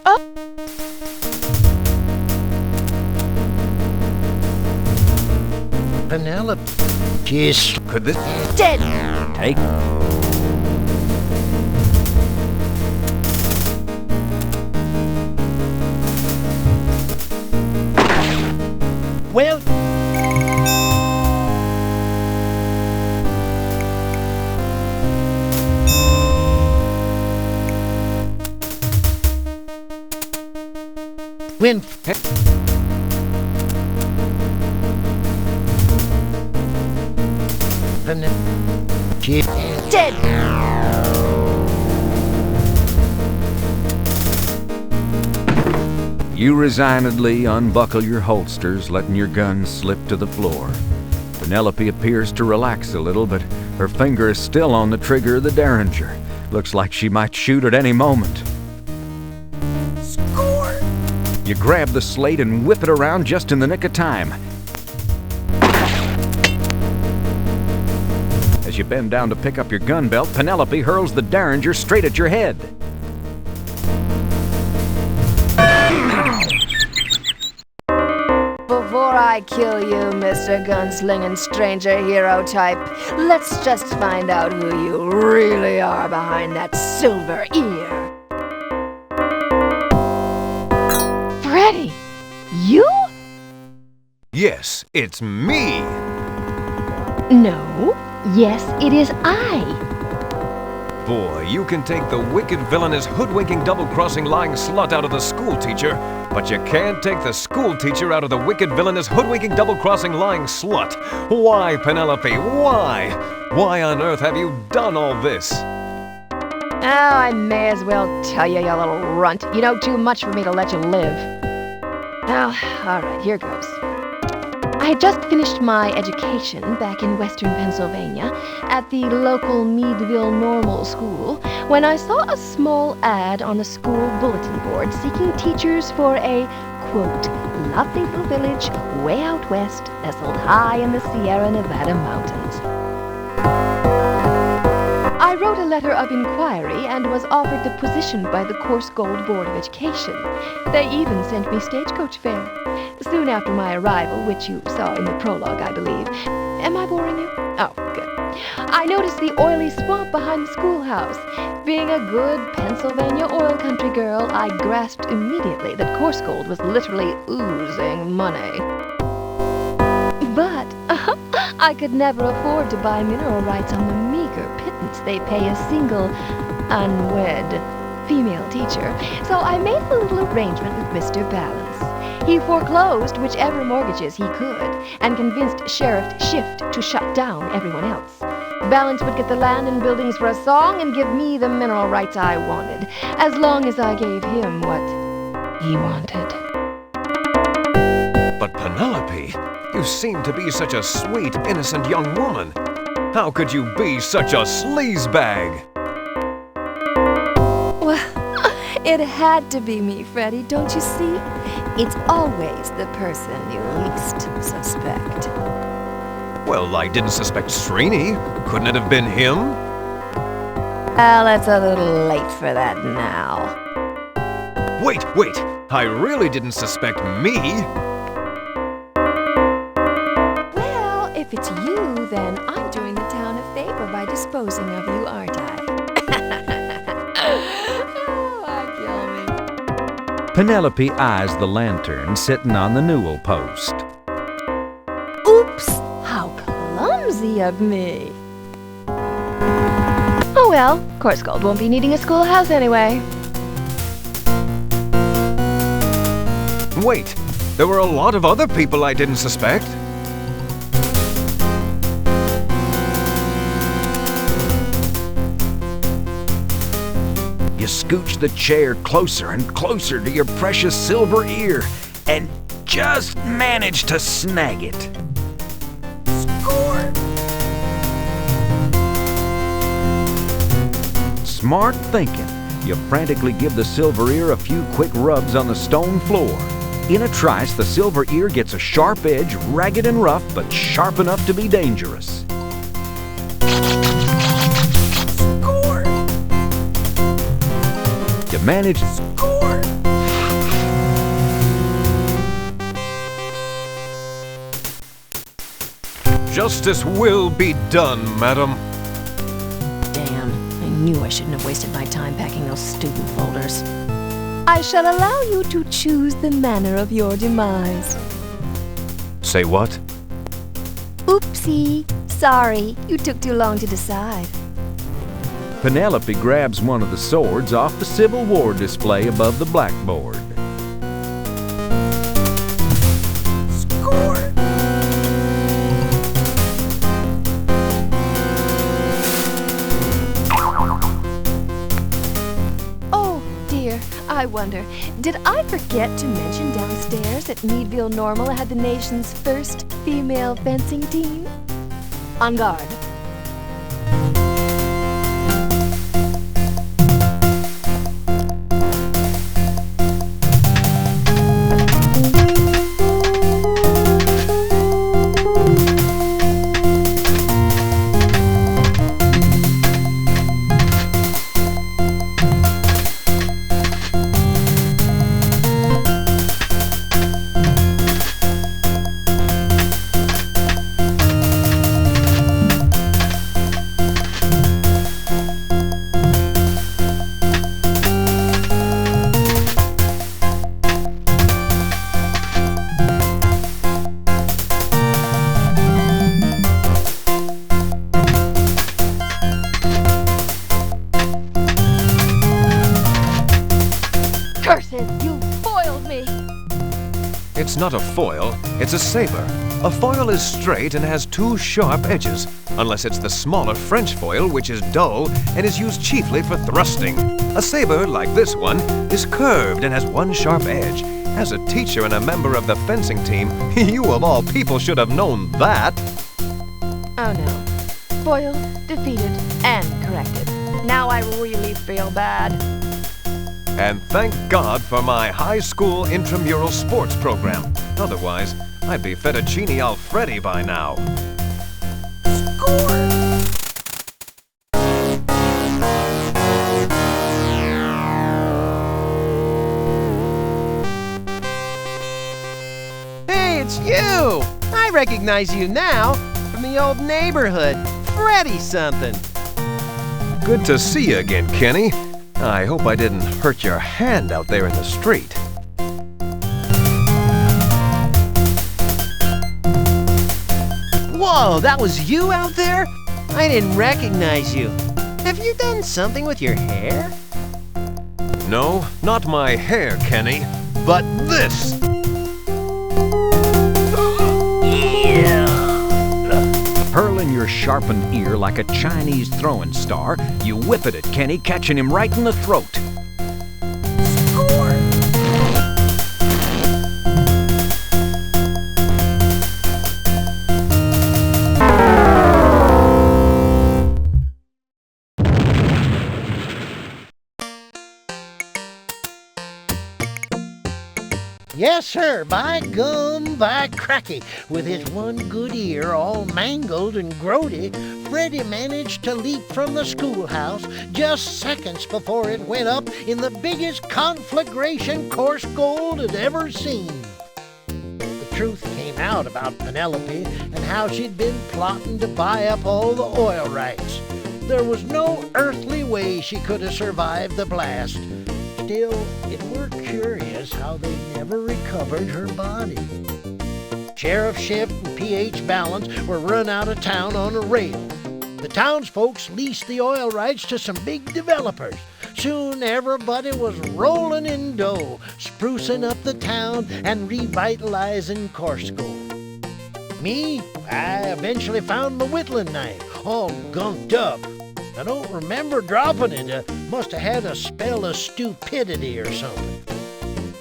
Penelope... She's... Could this... Dead! Take... Well... When... Penelope... She's... Dead! You resignedly unbuckle your holsters, letting your gun slip to the floor. Penelope appears to relax a little, but her finger is still on the trigger of the derringer. Looks like she might shoot at any moment. Score! You grab the slate and whip it around just in the nick of time. As you bend down to pick up your gun belt, Penelope hurls the derringer straight at your head. Before I kill you, Mr. Gunslinging Stranger Hero type, let's just find out who you really are behind that silver ear. Freddy! You? Yes, it's me! No. Yes, it is I. boy, you can take the wicked, villainous, hoodwinking, double-crossing, lying slut out of the schoolteacher, but you can't take the schoolteacher out of the wicked, villainous, hoodwinking, double-crossing, lying slut. Why, Penelope? Why? Why on earth have you done all this? Oh, I may as well tell you, you little runt. You know too much for me to let you live. Well, all right, here goes. I had just finished my education back in western Pennsylvania at the local Meadville Normal School when I saw a small ad on a school bulletin board seeking teachers for a, quote, lovely little village way out west nestled high in the Sierra Nevada mountains. I wrote a letter of inquiry and was offered the position by the Course Gold Board of Education. They even sent me stagecoach fare. Soon after my arrival, which you saw in the prologue, I believe. Am I boring you? Oh, good. I noticed the oily swamp behind the schoolhouse. Being a good Pennsylvania oil country girl, I grasped immediately that Course Gold was literally oozing money. But I could never afford to buy mineral rights on the meager pittance they pay a single, unwed female teacher, so I made a little arrangement with Mr. Balance. He foreclosed whichever mortgages he could and convinced Sheriff Shift to shut down everyone else. Balance would get the land and buildings for a song and give me the mineral rights I wanted, as long as I gave him what he wanted. But Penelope, you seem to be such a sweet, innocent young woman. How could you be such a sleazebag? Well, it had to be me, Freddy, don't you see? It's always the person you least suspect. Well, I didn't suspect Srini. Couldn't it have been him? Well, it's a little late for that now. Wait! I really didn't suspect me. Well, if it's you, then I'm doing the town a favor by disposing of you, aren't I? Penelope eyes the lantern sitting on the newel post. Oops! How clumsy of me! Oh well, Course Gold won't be needing a schoolhouse anyway. Wait, there were a lot of other people I didn't suspect. You scooch the chair closer and closer to your precious silver ear and just manage to snag it. Score! Smart thinking. You frantically give the silver ear a few quick rubs on the stone floor. In a trice, the silver ear gets a sharp edge, ragged and rough, but sharp enough to be dangerous. Score! You manage... Score! Justice will be done, madam. Damn, I knew I shouldn't have wasted my time packing those student folders. I shall allow you to choose the manner of your demise. Say what? Oopsie. Sorry, you took too long to decide. Penelope grabs one of the swords off the Civil War display above the blackboard. Score! Oh, dear. I wonder, did I forget to mention downstairs that Meadville Normal had the nation's first female fencing team? On guard. Curses, you foiled me. It's not a foil, it's a saber. A foil is straight and has two sharp edges, unless it's the smaller French foil, which is dull and is used chiefly for thrusting. A saber, like this one, is curved and has one sharp edge. As a teacher and a member of the fencing team, you of all people should have known that. Oh no. Foiled, defeated, and corrected. Now I really feel bad. And thank God for my high school intramural sports program. Otherwise, I'd be Fettuccine Alfredo by now. Hey, it's you! I recognize you now from the old neighborhood. Freddy something. Good to see you again, Kenny. I hope I didn't hurt your hand out there in the street. Whoa, that was you out there? I didn't recognize you. Have you done something with your hair? No, not my hair, Kenny, but this! Hurling your sharpened ear like a Chinese throwing star, you whip it at Kenny, catching him right in the throat. Yes, sir, by gum, by cracky. With his one good ear all mangled and grody, Freddy managed to leap from the schoolhouse just seconds before it went up in the biggest conflagration coarse gold had ever seen. The truth came out about Penelope and how she'd been plotting to buy up all the oil rights. There was no earthly way she could have survived the blast. Still, it were curious how they never recovered her body. Sheriff Shift and P.H. Balance were run out of town on a rail. The townsfolk leased the oil rights to some big developers. Soon everybody was rolling in dough, sprucing up the town and revitalizing Coarse Gold. Me, I eventually found my whittling knife, all gunked up. I don't remember dropping it. I must have had a spell of stupidity or something.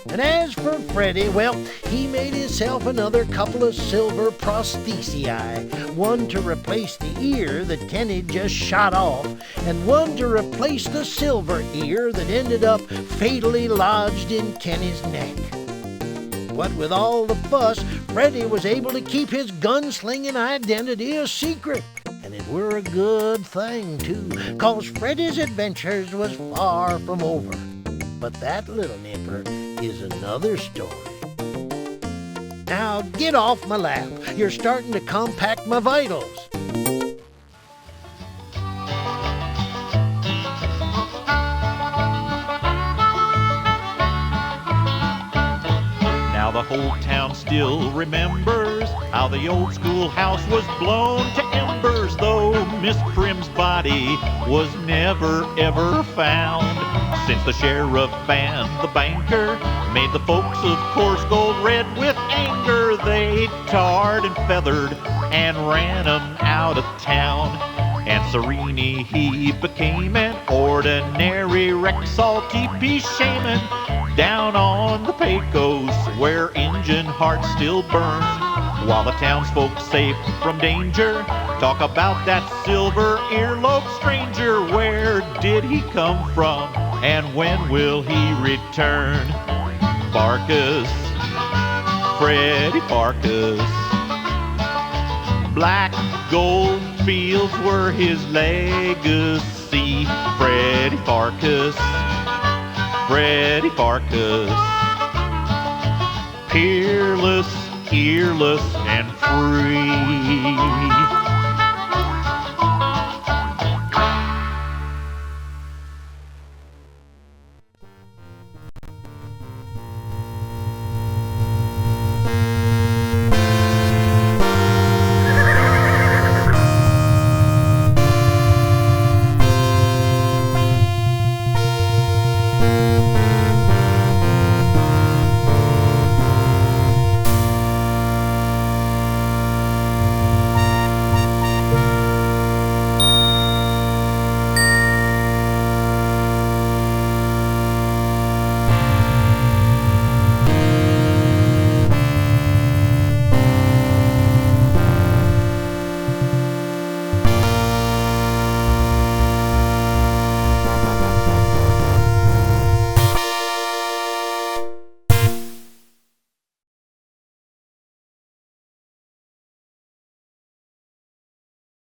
And as for Freddy, well, he made himself another couple of silver prosthesii. One to replace the ear that Kenny just shot off, and one to replace the silver ear that ended up fatally lodged in Kenny's neck. What with all the fuss, Freddy was able to keep his gunslinging identity a secret. And it were a good thing, too, 'cause Freddy's adventures was far from over. But that little nipper is another story. Now get off my lap. You're starting to compact my vitals. Now the whole town still remembers how the old schoolhouse was blown to embers, though Miss Prim's body was never ever found. Since the sheriff and the banker made the folks of Coarse Gold red with anger, they tarred and feathered and ran 'em out of town. And Serene, he became an ordinary Rexall TP shaman down on the Pecos, where engine hearts still burn. While the townsfolk safe from danger talk about that silver earlobe stranger. Where did he come from, and when will he return? Pharkas, Freddy Pharkas. Black gold fields were his legacy. Freddy Pharkas, Freddy Pharkas. Peerless, earless, and free.